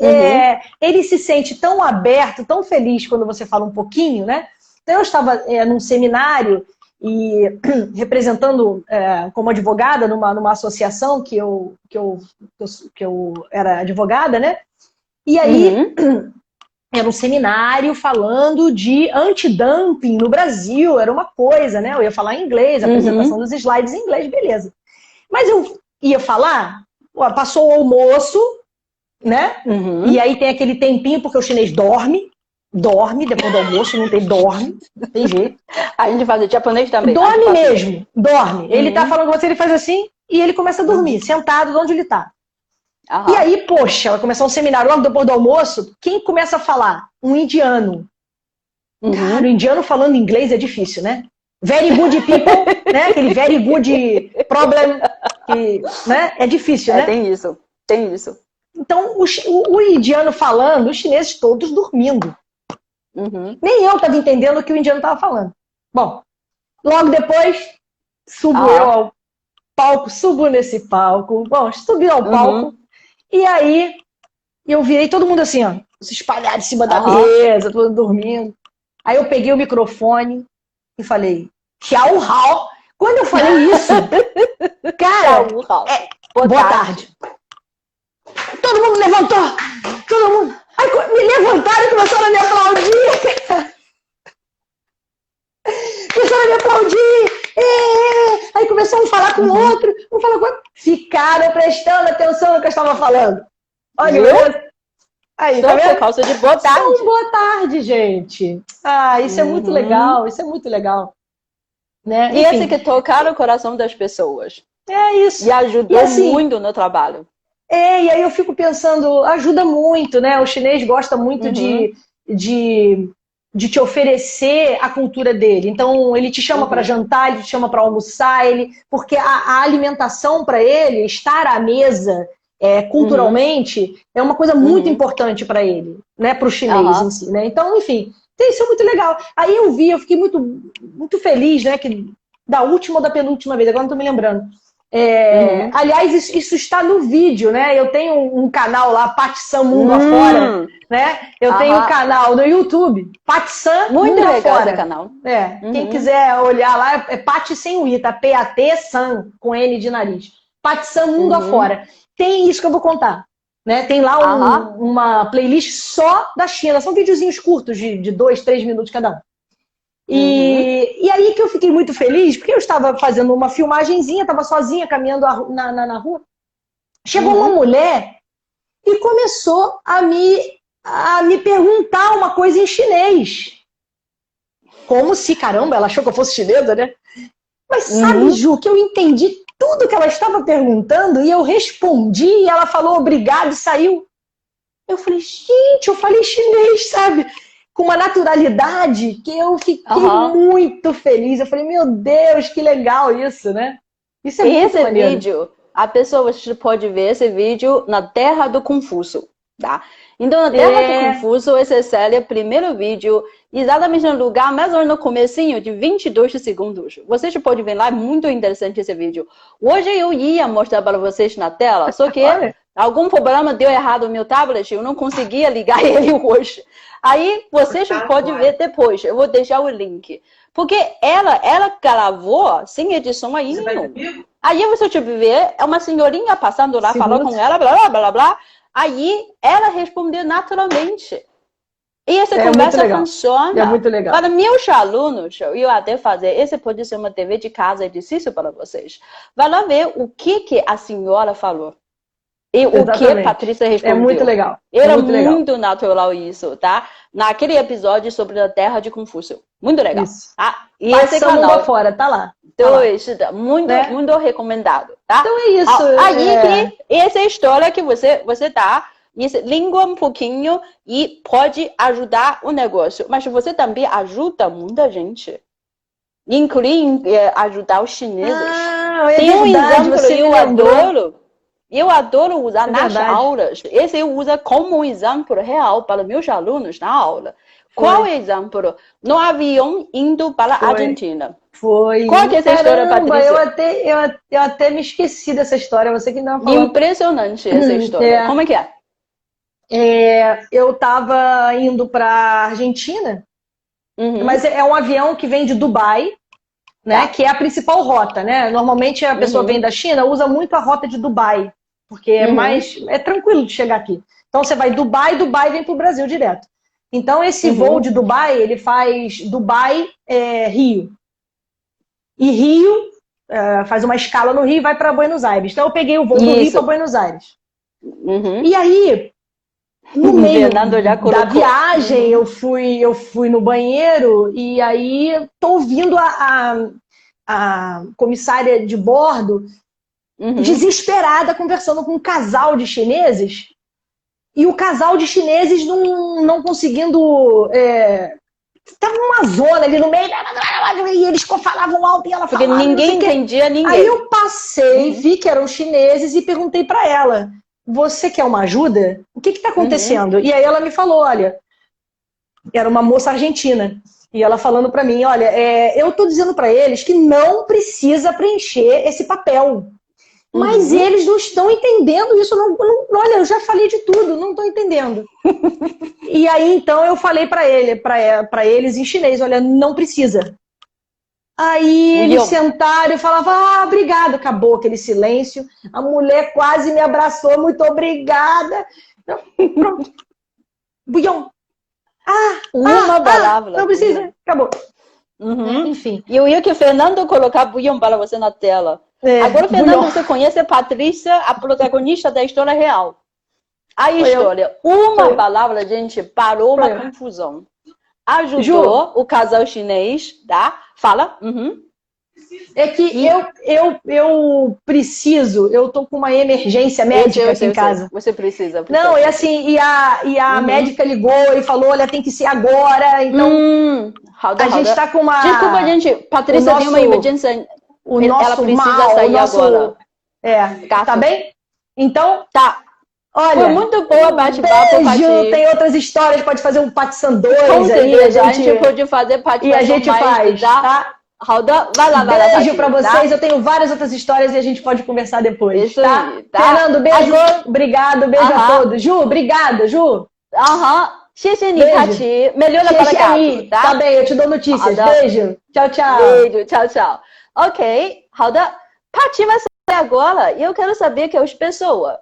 ele se sente tão aberto, tão feliz quando você fala um pouquinho. Né? Então eu estava num seminário e representando como advogada numa associação que eu era advogada, né? E aí era um seminário falando de antidumping no Brasil, era uma coisa, né? Eu ia falar em inglês, a apresentação dos slides em inglês, beleza. Mas eu ia falar, passou o almoço, né? E aí tem aquele tempinho, porque o chinês dorme depois do almoço, não tem jeito. A gente faz o japonês também. Dorme mesmo, dorme. Ele tá falando com você, ele faz assim, e ele começa a dormir, sentado de onde ele tá. E aí, poxa, vai começar um seminário logo depois do almoço, quem começa a falar? Um indiano. Cara, o indiano falando inglês é difícil, né? Very good people, né? Aquele very good problem, né? É difícil, né? Tem isso. Então, o indiano falando, os chineses todos dormindo. Nem eu estava entendendo o que o indiano estava falando. Bom, logo depois, subo eu ao palco, subo nesse palco. Bom, subi ao palco, e aí eu virei todo mundo assim, ó, se espalhar em cima da mesa, todo mundo dormindo. Aí eu peguei o microfone e falei, tchau, Hao. Quando eu falei isso, cara, boa tarde. Todo mundo levantou, todo mundo. Aí me levantaram e começaram a me aplaudir. Começaram a me aplaudir. Aí começou um a falar com o outro, Ficaram prestando atenção no que eu estava falando. Olha, aí, tá vendo? Por causa de boa tarde. Só boa tarde, gente. Isso é muito legal, isso é muito legal. Né? E esse que tocar o coração das pessoas. É isso. E ajudou muito no trabalho. E aí eu fico pensando, ajuda muito, né? O chinês gosta muito de te oferecer a cultura dele. Então, ele te chama para jantar, ele te chama para almoçar, porque a alimentação para ele, estar à mesa culturalmente, é uma coisa muito importante para ele, né? Para o chinês em si, né? Então, enfim, isso é muito legal. Aí eu fiquei muito, muito feliz, né? Que da última ou da penúltima vez, agora não estou me lembrando. Aliás, isso está no vídeo, né? Eu tenho um canal lá, Paty Sam Mundo Afora, né? Eu tenho um canal no YouTube, Paty Sam Muito Mundo legal Afora. esse canal. Quem quiser olhar lá, é Paty sem o I, tá? P-A-T Sam, com N de nariz. Paty Sam Mundo Afora. Tem isso que eu vou contar. Né? Tem lá uma playlist só da China. São videozinhos curtos, de 2, 3 minutos cada um. E aí que eu fiquei muito feliz, porque eu estava fazendo uma filmagenzinha, estava sozinha, caminhando na rua. Chegou uma mulher e começou a me perguntar uma coisa em chinês. Como se, caramba, ela achou que eu fosse chinesa, né? Mas sabe, Ju, que eu entendi tudo que ela estava perguntando e eu respondi e ela falou obrigado e saiu. Eu falei, gente, eu falei chinês, sabe? Com uma naturalidade que eu fiquei muito feliz. Eu falei, meu Deus, que legal isso, né? Isso é muito maneiro. Vídeo, a pessoa pode ver esse vídeo na Terra do Confúcio, tá? Então, na Terra do Confúcio, esse é o primeiro vídeo, exatamente no lugar, mesmo no comecinho, de 22 segundos. Vocês podem ver lá, é muito interessante esse vídeo. Hoje eu ia mostrar para vocês na tela, só que algum problema deu errado no meu tablet, eu não conseguia ligar ele hoje. Aí vocês podem ver depois, eu vou deixar o link. Porque ela gravou sem edição ainda. Aí você vê, é uma senhorinha passando lá, falou com ela, blá, blá, blá, blá. Aí ela respondeu naturalmente. E essa conversa funciona. É muito legal. Para meus alunos, eu até fazer, esse pode ser uma TV de casa exercício para vocês. Vai lá ver o que a senhora falou. E o que a Patrícia respondeu. É muito legal. Era muito natural isso, tá? Naquele episódio sobre a Terra de Confúcio. Muito legal. Isso. Tá? E esse canal fora, tá lá. Muito recomendado, tá? Então é isso. Aí essa é a história que você tá, língua um pouquinho e pode ajudar o negócio. Mas você também ajuda muita gente. Incluindo ajudar os chineses. Tem um exemplo eu adoro usar nas aulas. Esse eu uso como um exemplo real para meus alunos na aula. Qual é o exemplo? No avião indo para a Argentina. Foi. Qual é essa história, Patrícia? Eu até me esqueci dessa história. Você que não falou. Impressionante essa história. Como é que é? Eu estava indo para a Argentina, mas é um avião que vem de Dubai, né? Que é a principal rota, né? Normalmente a pessoa vem da China, usa muito a rota de Dubai, porque é tranquilo de chegar aqui. Então você vai Dubai vem para o Brasil direto. Então esse voo de Dubai, ele faz Dubai-Rio. E Rio faz uma escala no Rio e vai para Buenos Aires. Então eu peguei o voo do Rio para Buenos Aires. E aí, no meio da viagem, eu fui no banheiro e aí tô ouvindo a comissária de bordo desesperada conversando com um casal de chineses e o casal de chineses não conseguindo... Tava numa zona ali no meio e eles falavam alto e ela falava... Porque ninguém entendia ninguém. Aí eu passei, vi que eram chineses e perguntei para ela: você quer uma ajuda? O que está acontecendo? E aí ela me falou, olha, era uma moça argentina. E ela falando para mim, olha, eu estou dizendo para eles que não precisa preencher esse papel. Mas eles não estão entendendo isso. Olha, eu já falei de tudo, não estou entendendo. E aí, então, eu falei para eles em chinês, olha, não precisa. Aí eles sentaram e falavam, obrigado. Acabou aquele silêncio. A mulher quase me abraçou, muito obrigada. Pronto. Buion. Uma palavra. Não precisa. Acabou. Enfim. E eu ia que o Fernando colocar buion para você na tela. Agora, Fernando, você conhece a Patrícia, a protagonista da história real. A história. Uma palavra, gente, parou uma confusão. Ajudou o casal chinês, tá? Fala. É que eu preciso, eu tô com uma emergência médica aqui em casa. Você precisa. Não, e assim, e a médica ligou e falou, olha, tem que ser agora, então a gente tá com uma... Desculpa, gente, Patrícia tem uma emergência, ela precisa sair agora. Tá bem? Então, tá. Olha, foi muito boa bate-papo, Pati. Tem outras histórias, pode fazer um Paty Sam 2 com aí. A gente pode fazer Paty e a gente faz, tá? 好的, vai lá. Beijo pra vocês, tá? Eu tenho várias outras histórias e a gente pode conversar depois, isso tá? Aí, tá? Fernando, beijo, obrigado, beijo a todos. Ju, obrigada, Ju. 谢谢你 Paty, melhora para gato, tá? Tá bem, eu te dou notícias. Beijo, tchau, tchau. Beijo, tchau, tchau. Ok, 好的. Paty vai sair agora e eu quero saber que as pessoas.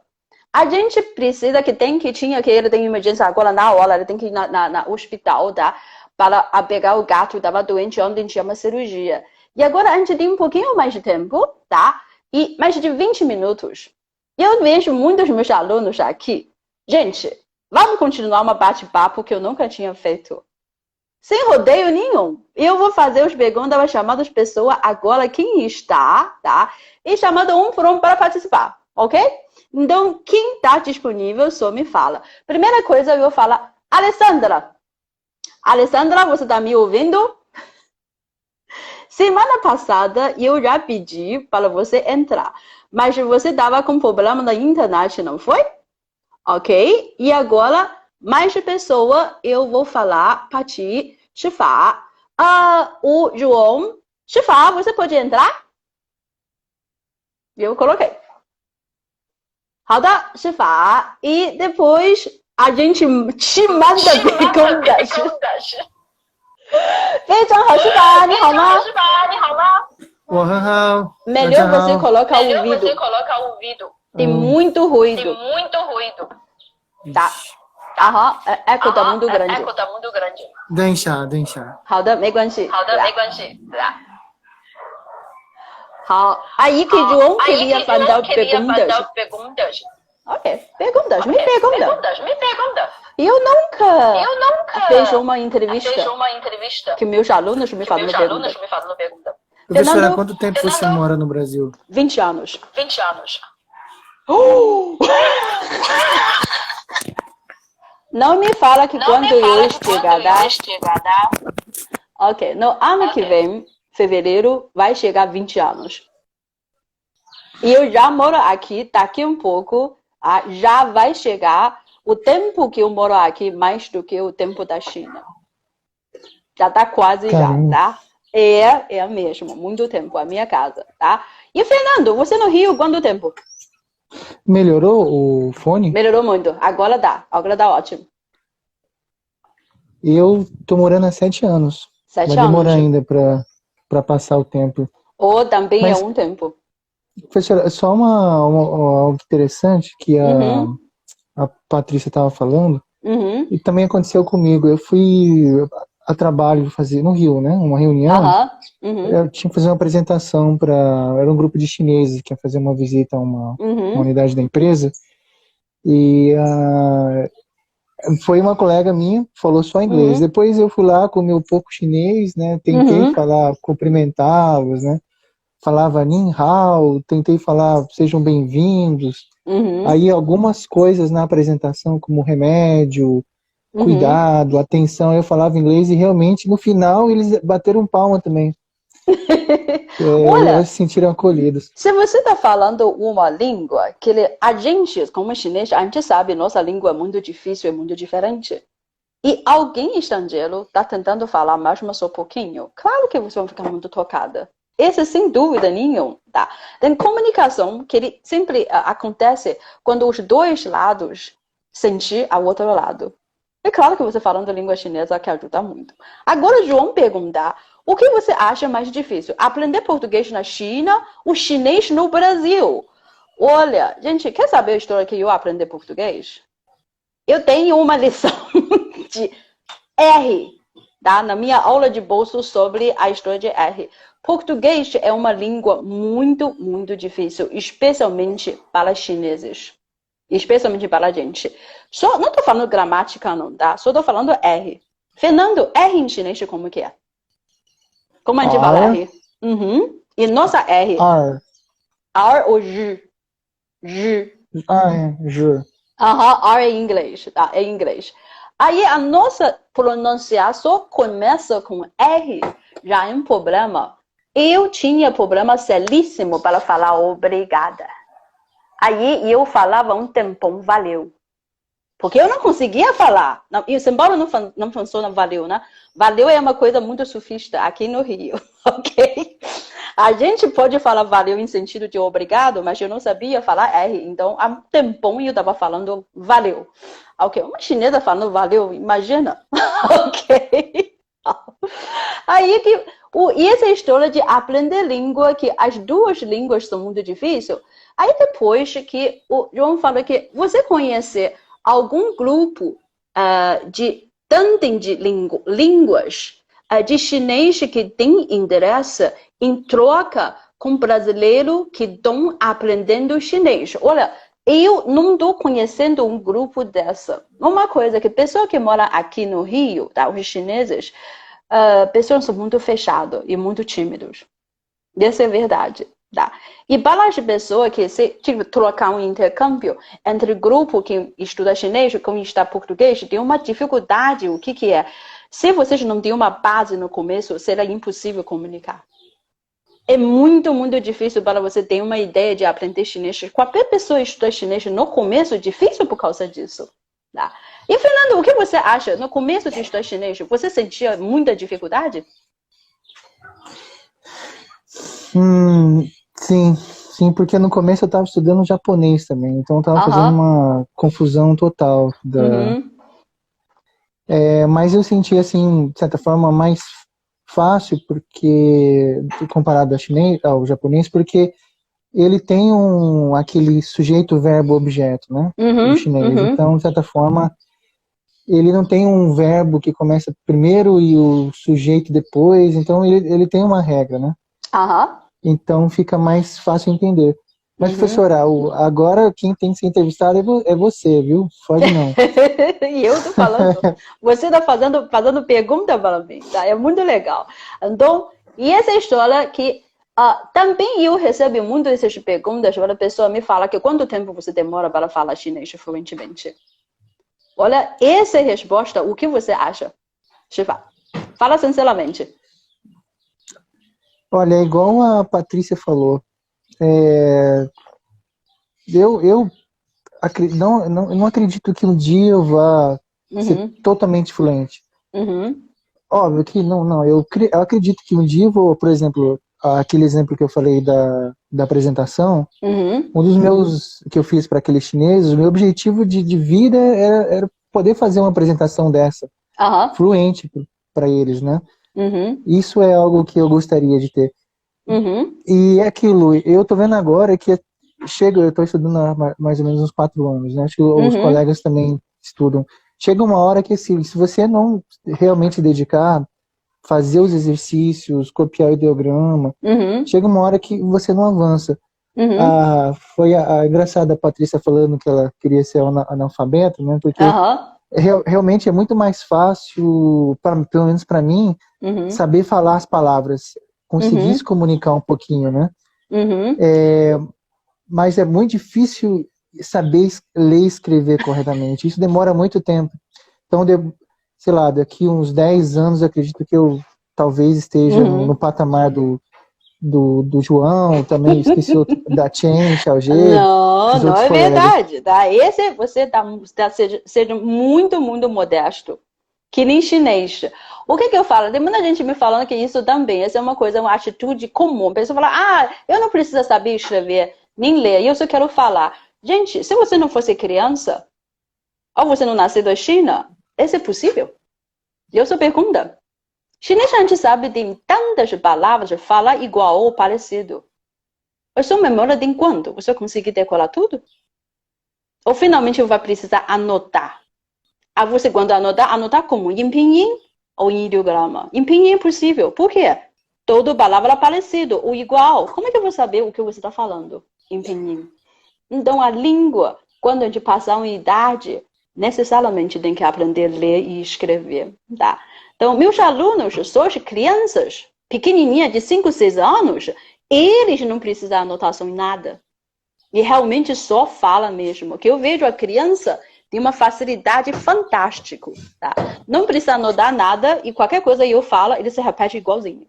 A gente precisa que ele tem emergência agora na hora, ele tem que ir na hospital, tá? Para pegar o gato, estava doente, ontem tinha uma cirurgia. E agora a gente tem um pouquinho mais de tempo, tá? E mais de 20 minutos. Eu vejo muitos meus alunos aqui. Gente, vamos continuar uma bate-papo que eu nunca tinha feito. Sem rodeio nenhum. Eu vou fazer os perguntas, vou chamar as pessoas agora quem está, tá? E chamando um por um para participar, ok? Então, quem está disponível, só me fala. Primeira coisa, eu vou falar, Alessandra. Alessandra, você está me ouvindo? Semana passada, eu já pedi para você entrar. Mas você estava com problema na internet, não foi? Ok? E agora, mais pessoa, eu vou falar para ti, Shifa. O João. Shifa, você pode entrar? Eu coloquei. 好的, Shifa. E depois a gente te manda perguntas. 非常好, Shifa, 你好吗? 我很好. Melhor você colocar o ouvido. Tem muito ruído. Tá. Eco tá muito grande. 等一下. 好的, 没关系. 好, aí que João queria fazer perguntas. Ok, perguntas, me pergunta. Eu nunca fiz uma entrevista que meus alunos me fazem pergunta. Professora, há quanto tempo você mora no Brasil? 20 anos. Não me fala que quando eu chegar, ok, no ano que vem, fevereiro, vai chegar 20 anos. E eu já moro aqui, daqui um pouco, já vai chegar o tempo que eu moro aqui mais do que o tempo da China. Já tá quase já, tá? É mesmo, muito tempo, a minha casa, tá? E Fernando, você no Rio, quanto tempo? Melhorou o fone? Melhorou muito, agora dá ótimo. Eu tô morando há 7 anos. 7 vai anos. Demorar ainda pra passar o tempo. Ou também é um tempo. Professora, só algo interessante que a Patrícia estava falando, e também aconteceu comigo. Eu fui a trabalho fazer no Rio, né? Uma reunião. Eu tinha que fazer uma apresentação era um grupo de chineses que ia fazer uma visita a uma unidade da empresa. E foi uma colega minha, falou só inglês. Depois eu fui lá com o meu pouco chinês, né? Tentei falar, cumprimentá-los, né? Falava Nin Hao, tentei falar sejam bem-vindos. Aí algumas coisas na apresentação, como remédio, cuidado, atenção, eu falava inglês e realmente no final eles bateram palma também. Olha, eles se sentiram acolhidos. Se você está falando uma língua que a gente, como chinês, a gente sabe nossa língua é muito difícil, é muito diferente. E alguém estrangeiro está tentando falar mais só um pouquinho, claro que você vai ficar muito tocada. Esse sem dúvida nenhuma, tá? Tem comunicação que ele sempre acontece quando os dois lados sentem ao outro lado. É claro que você falando língua chinesa que ajuda muito. Agora, João pergunta, o que você acha mais difícil? Aprender português na China ou chinês no Brasil? Olha, gente, quer saber a história que eu aprendi português? Eu tenho uma lição de R, tá? Na minha aula de bolso sobre a história de R. Português é uma língua muito, muito difícil, especialmente para chineses. Especialmente para a gente. Não estou falando gramática, não, tá? Só estou falando R. Fernando, R em chinês como que é? Como a gente fala R? E nossa R? R. R ou J? J. J. R é inglês, tá? É inglês. Aí a nossa pronunciação começa com R, já é um problema. Eu tinha problema seríssimo para falar obrigada. Aí eu falava um tempão, valeu. Porque eu não conseguia falar. Não, em São Paulo não funciona valeu, né? Valeu é uma coisa muito sofista aqui no Rio, ok? A gente pode falar valeu em sentido de obrigado, mas eu não sabia falar R. Então, há um tempão eu estava falando valeu. Ok, uma chinesa falando valeu, imagina. Ok? Aí que... E essa história de aprender língua, que as duas línguas são muito difíceis. Aí depois que o João falou que você conhece algum grupo de tandem de línguas de chinês que tem interesse em troca com brasileiro que estão aprendendo chinês. Olha, eu não estou conhecendo um grupo dessa. Uma coisa que pessoa que mora aqui no Rio, tá, os chineses, pessoas são muito fechados e muito tímidos. Isso é verdade. Tá? E para as pessoas que se trocar um intercâmbio entre grupo que estuda chinês com que estuda português, tem uma dificuldade. O que é? Se vocês não têm uma base no começo, será impossível comunicar. É muito, muito difícil para você ter uma ideia de aprender chinês. Qualquer pessoa estuda chinês no começo é difícil por causa disso. Tá? E, Fernando, o que você acha? No começo de estudar chinês, você sentia muita dificuldade? Sim, porque no começo eu estava estudando japonês também, então eu estava fazendo uma confusão total. Mas eu senti, assim, de certa forma, mais fácil, porque comparado ao japonês, porque ele tem aquele sujeito, verbo, objeto, né? O chinês. Então, de certa forma, ele não tem um verbo que começa primeiro e o sujeito depois, então ele tem uma regra, né? Então fica mais fácil entender. Mas, professora, agora quem tem que ser entrevistado é você, viu? Pode não. E eu tô falando. Você tá fazendo pergunta para mim, tá? É muito legal. Então, e essa história que também eu recebo muitas dessas perguntas, a pessoa me fala que quanto tempo você demora para falar chinês fluentemente? Olha, essa é a resposta. O que você acha? Shifa, fala sinceramente. Olha, é igual a Patrícia falou. Eu não acredito que um dia eu vá ser totalmente fluente. Óbvio que não. Eu acredito que um dia eu vou, por exemplo, aquele exemplo que eu falei da apresentação, um dos meus que eu fiz para aqueles chineses, o meu objetivo de vida era poder fazer uma apresentação dessa, fluente para eles, né? Isso é algo que eu gostaria de ter. E é aquilo, eu tô vendo agora que eu estou estudando há mais ou menos uns 4 anos, né? Acho que os colegas também estudam. Chega uma hora que, se você não realmente se dedicar, fazer os exercícios, copiar o ideograma, chega uma hora que você não avança. Foi a engraçada Patrícia falando que ela queria ser analfabeta, né? Porque realmente é muito mais fácil, pelo menos para mim, saber falar as palavras, conseguir se comunicar um pouquinho, né? Mas é muito difícil saber ler e escrever corretamente. Isso demora muito tempo. Então, sei lá, daqui uns 10 anos, eu acredito que eu talvez esteja no patamar do João, também esqueci da Chen, Xiaojie. Não é verdade. Tá? Esse você está sendo muito, muito modesto. Que nem chinês. O que eu falo? Tem muita gente me falando que isso também, essa é uma coisa, uma atitude comum. A pessoa fala, eu não preciso saber escrever, nem ler, eu só quero falar. Gente, se você não fosse criança, ou você não nasceu da China, isso é possível? Eu só pergunto. Chinês a gente sabe, tem tantas palavras, fala igual ou parecido. A sua memória tem quanto? Você consegue decorar tudo? Ou finalmente vai precisar anotar? Você quando anotar como? Em pinyin ou em ideograma? Em pinyin é possível. Por quê? Toda palavra é parecido ou igual. Como é que eu vou saber o que você está falando em pinyin? Então, a língua, quando a gente passa uma idade, necessariamente tem que aprender a ler e escrever. Tá? Então, meus alunos, só as crianças, pequenininhas de 5, 6 anos, eles não precisam de anotação em nada. E realmente só fala mesmo. Que eu vejo a criança tem uma facilidade fantástica. Tá? Não precisa anotar nada e qualquer coisa eu falo, ele se repete igualzinho.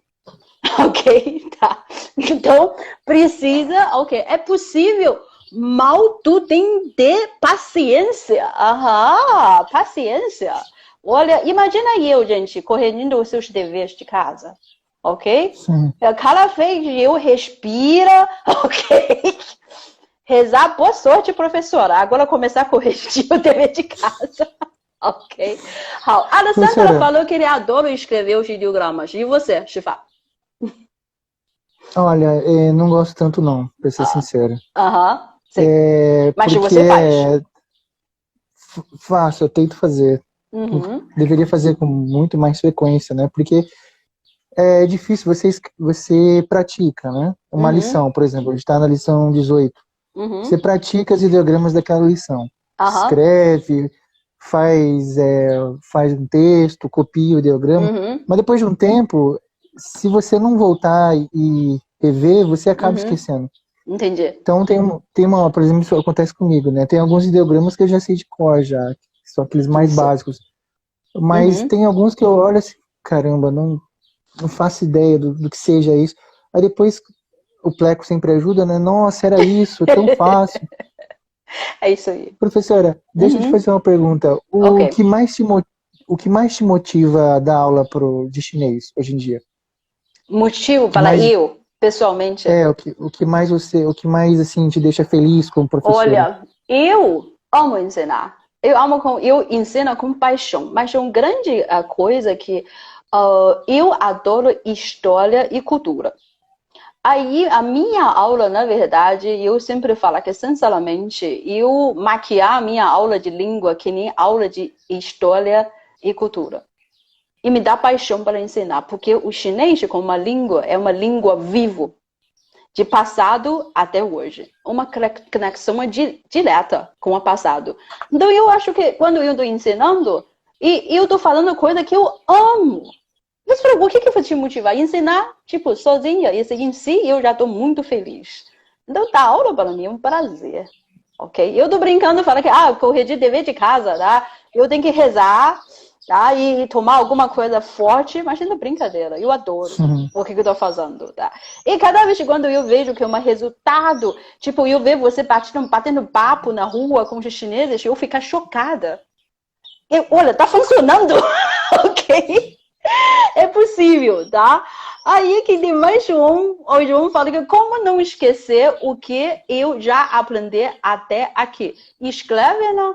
Ok? Tá? Então, precisa, ok. É possível mal tu tem de paciência. Aham, paciência. Olha, imagina eu, gente, corrigindo os seus deveres de casa, ok? Sim. Cada vez eu respira, ok? Rezar, boa sorte, professora. Agora começar a corrigir o dever de casa, ok? A Alessandra falou que ele adora escrever os ideogramas. E você, Shifa? Olha, não gosto tanto não, pra ser sincero. Sim. Mas você faz? Faço, eu tento fazer. Deveria fazer com muito mais frequência, né? Porque é difícil, você pratica, né? Uma lição, por exemplo, a gente está na lição 18. Você pratica os ideogramas daquela lição. Escreve, faz um texto, copia o ideograma. Mas depois de um tempo, se você não voltar e rever, você acaba esquecendo. Entendi. Então tem uma, por exemplo, isso acontece comigo, né? Tem alguns ideogramas que eu já sei de cor já, que são aqueles mais básicos. Mas tem alguns que eu olho assim, caramba, não faço ideia do que seja isso. Aí depois o Pleco sempre ajuda, né? Nossa, era isso, tão fácil. É isso aí. Professora, deixa eu te fazer uma pergunta. O que mais te motiva a dar aula de chinês hoje em dia? Motivo para eu, pessoalmente? O que mais assim te deixa feliz como professora? Olha, eu amo ensinar. Eu ensino com paixão. Mas uma grande coisa que eu adoro história e cultura. Aí, a minha aula, na verdade, eu sempre falo que, sinceramente, eu maquiar a minha aula de língua que nem aula de história e cultura. E me dá paixão para ensinar, porque o chinês, como uma língua, é uma língua viva, de passado até hoje. Uma conexão direta com o passado. Então, eu acho que quando eu estou ensinando, e eu estou falando coisa que eu amo. Mas o que vai te motivar? Ensinar, tipo, sozinha. Isso em si, eu já estou muito feliz. Então, dar aula para mim é um prazer. Ok? Eu estou brincando, falando que, corrigir dever de casa, tá? Eu tenho que rezar, tá? E tomar alguma coisa forte, mas é brincadeira. Eu adoro o que eu estou fazendo, tá? E cada vez quando eu vejo que é um resultado, tipo, eu vejo você batendo papo na rua com os chineses, eu fico chocada. Olha, tá funcionando, ok? É possível, tá? Aí que tem mais o João fala que como não esquecer o que eu já aprendi até aqui. Escreve, né?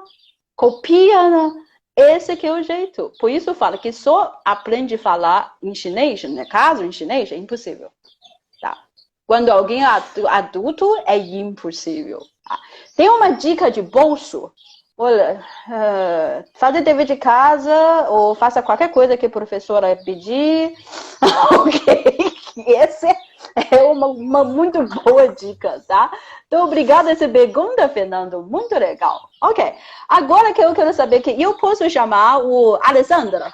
Copia, né? Esse que é o jeito. Por isso eu falo que só aprende a falar em chinês, no caso em chinês, é impossível. Tá? Quando alguém é adulto, é impossível. Tá? Tem uma dica de bolso. Olha, faça dever de casa ou faça qualquer coisa que a professora pedir. Ok? Essa é uma muito boa dica, tá? Então, obrigada essa pergunta, Fernando. Muito legal. Ok. Agora que eu quero saber que eu posso chamar o Alessandra.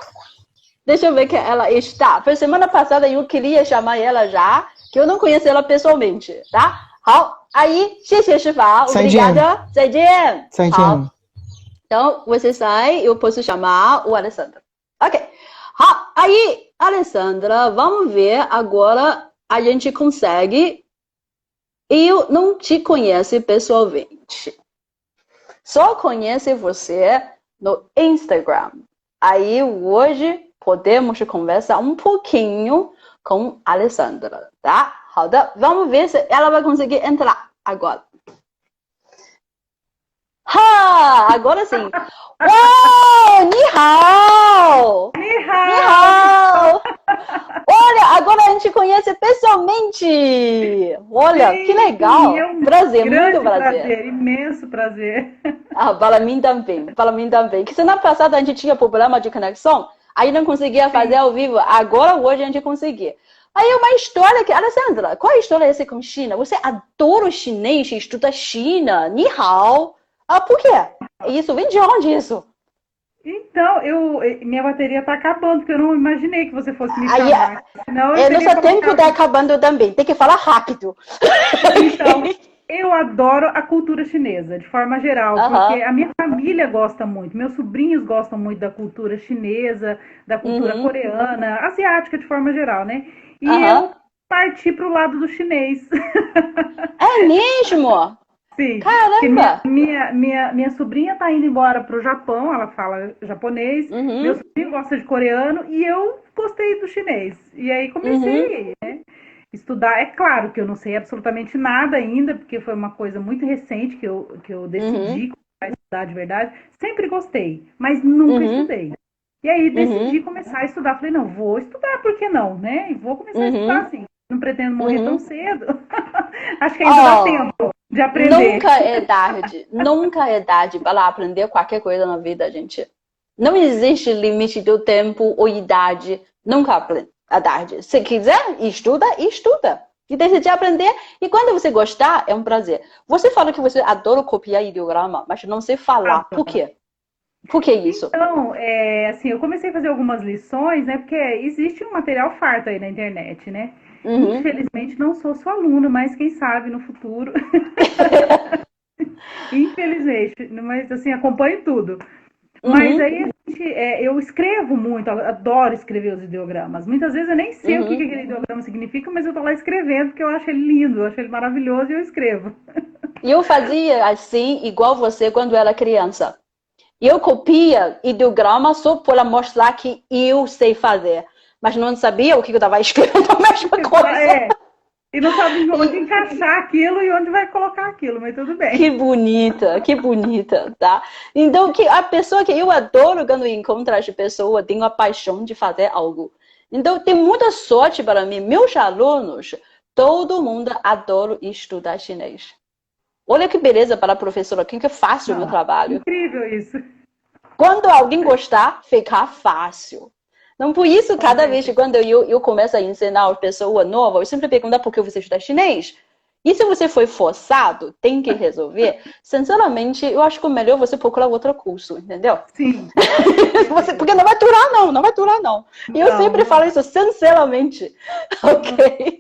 Deixa eu ver que ela está. Foi semana passada eu queria chamar ela já, que eu não conheço ela pessoalmente, tá? 好，阿姨，谢谢师傅， obrigada， 再见。 再见。 好。 Então, você sai, eu posso chamar o Alessandra. Ok. Aí, Alessandra, vamos ver agora, a gente consegue. Eu não te conheço pessoalmente. Só conheço você no Instagram. Aí, hoje, podemos conversar um pouquinho com a Alessandra, tá? 好的, vamos ver se ela vai conseguir entrar agora. Agora sim. Uau! Ni hao! Ni hao! Olha, agora a gente conhece pessoalmente. Olha, sim, que legal. Prazer, muito prazer. Imenso prazer. Para mim também. Para mim também. Que semana passada a gente tinha problema de conexão, aí não conseguia fazer ao vivo. Agora, hoje, a gente conseguiu. Aí uma história que... Alessandra, qual a história essa com China? Você adora o chinês, estuda China, Ni hao. Por quê? Isso vem de onde isso? Então, minha bateria tá acabando, porque eu não imaginei que você fosse me chamar. Senão nosso tempo tá acabando também. Tem que falar rápido. Então, eu adoro a cultura chinesa, de forma geral, porque a minha família gosta muito, meus sobrinhos gostam muito da cultura chinesa, da cultura coreana, asiática de forma geral, né? E eu parti pro lado do chinês. É mesmo? Sim. Caramba! Minha sobrinha tá indo embora pro Japão, ela fala japonês, meu sobrinho gosta de coreano e eu gostei do chinês. E aí comecei, né, estudar. É claro que eu não sei absolutamente nada ainda, porque foi uma coisa muito recente que eu decidi começar a estudar de verdade. Sempre gostei, mas nunca estudei. E aí decidi começar a estudar. Falei, não, vou estudar, por que não, né? E vou começar a estudar assim. Não pretendo morrer tão cedo. Acho que ainda dá tempo de aprender. Nunca é tarde para aprender qualquer coisa na vida, gente. Não existe limite do tempo ou idade. Nunca é tarde. Se quiser, estuda. E decide aprender. E quando você gostar, é um prazer. Você fala que você adora copiar ideograma, mas não sei falar. Por quê? Por que isso? Então, assim, eu comecei a fazer algumas lições, né? Porque existe um material farto aí na internet, né? Infelizmente, não sou sua aluna, mas quem sabe no futuro. Infelizmente, mas assim, acompanho tudo. Mas aí eu escrevo muito, adoro escrever os ideogramas. Muitas vezes eu nem sei o que aquele ideograma significa, mas eu tô lá escrevendo porque eu acho ele lindo, eu acho ele maravilhoso e eu escrevo. E eu fazia assim, igual você, quando era criança. Eu copia ideograma só para mostrar que eu sei fazer. Mas não sabia o que eu estava escrevendo a mesma coisa. E não sabe onde encaixar aquilo e onde vai colocar aquilo, mas tudo bem. Que bonita, tá? Então, a pessoa que eu adoro quando encontro as pessoas, tenho a paixão de fazer algo. Então, tem muita sorte para mim. Meus alunos, todo mundo adora estudar chinês. Olha que beleza para a professora, que fácil o meu trabalho. Incrível isso. Quando alguém gostar, fica fácil. Então, por isso, cada vez que quando eu começo a ensinar uma pessoa nova, eu sempre pergunto por que você estuda chinês. E se você foi forçado, tem que resolver. Sinceramente, eu acho que é melhor você procurar outro curso, entendeu? Sim. Porque não vai durar não. E eu sempre falo isso sinceramente. Ok?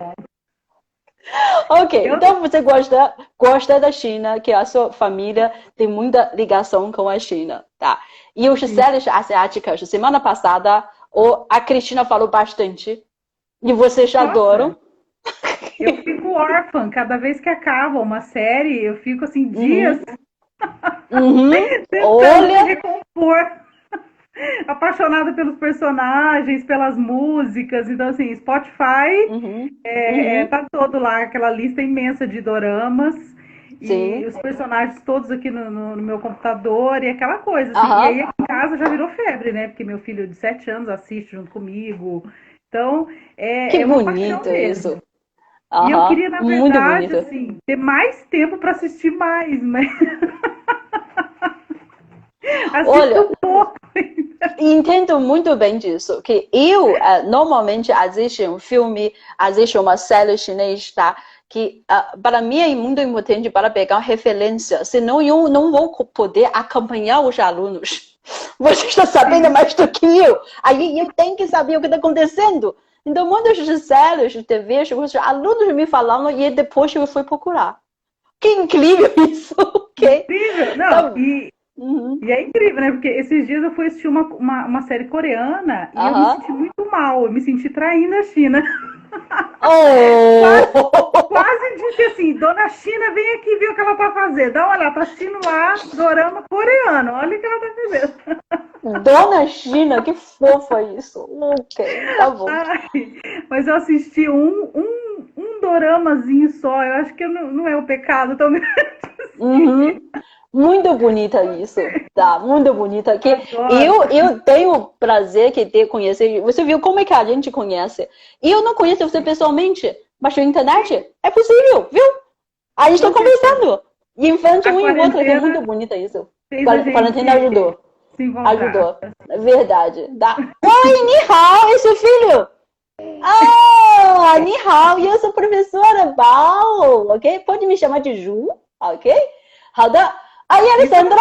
Ok, então você gosta da China, que a sua família tem muita ligação com a China, tá? E os séries asiáticas, semana passada, a Cristina falou bastante, e vocês já adoram. Eu fico órfã, cada vez que acaba uma série, eu fico assim, dias tentando me recompor. Apaixonada pelos personagens, pelas músicas. Então, assim, Spotify tá todo lá, aquela lista imensa de doramas. Sim. E os personagens todos aqui no meu computador e aquela coisa. Assim. E aí, aqui em casa já virou febre, né? Porque meu filho de 7 anos assiste junto comigo. Então, que uma bonito paixão mesmo. isso. E eu queria, na verdade, assim, ter mais tempo para assistir mais, mas... Olha, entendo muito bem disso, que eu normalmente assisto um filme, assisto uma série chinesa, tá? Que para mim é muito importante para pegar referência, senão eu não vou poder acompanhar os alunos. Você está sabendo mais do que eu, aí eu tenho que saber o que está acontecendo. Então, muitas séries de TV, os alunos me falavam e depois eu fui procurar. Que incrível isso, ok? Incrível, não, E é incrível, né? Porque esses dias eu fui assistir uma série coreana e eu me senti muito mal. Eu me senti traindo a China. Quase disse assim, dona China, vem aqui ver o que ela tá fazendo. Dá uma olhada, tá assistindo lá dorama coreano. Olha o que ela tá fazendo. Dona China, que fofa isso. Ok, tá bom. Mas eu assisti um doramazinho só. Eu acho que não é o pecado tão grande assim. Muito bonita isso, tá? Muito bonita. Que eu tenho o prazer de te conhecer. Você viu como é que a gente conhece? E eu não conheço você pessoalmente, mas na internet é possível, viu? A gente está conversando. E em frente um e outro, é muito bonita isso. A quarentena ajudou. Ajudou. Verdade. Tá? Oi, ni hao, é seu filho? Ni hao, eu sou professora Bao, ok? Pode me chamar de Ju, ok? 好的。Aí, Alessandra,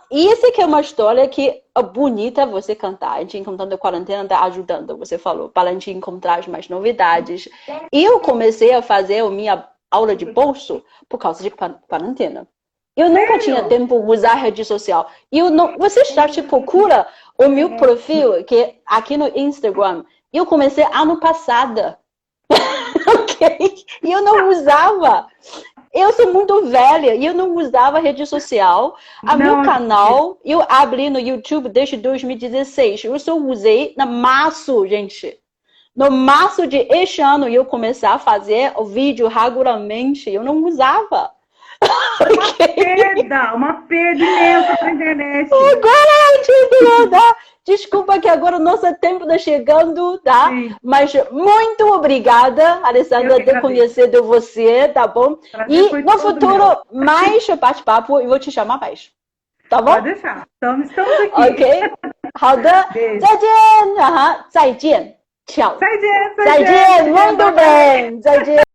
isso que é uma história que é bonita você cantar. A gente encontrando a quarentena está ajudando, você falou, para a gente encontrar mais novidades. Eu comecei a fazer a minha aula de bolso por causa de quarentena. Eu nunca tinha tempo de usar rede social. Você já procura o meu perfil, que é aqui no Instagram. Eu comecei ano passado. Ok? E eu não usava. Eu sou muito velha e eu não usava rede social. Meu canal, eu abri no YouTube desde 2016. Eu só usei no março, gente. No março de este ano, eu comecei a fazer o vídeo regularmente. Eu não usava. Uma perda imensa pra internet. Agora, gente, desculpa que agora o nosso tempo está chegando, tá? Sim. Mas muito obrigada, Alessandra, de conhecer de você, tá bom? E no futuro, mais bate-papo, eu vou te chamar mais. Tá bom? Pode deixar. Então, estamos aqui. Ok? 好的，再见，再见，tchau. 再见，再见，muito bem，再见。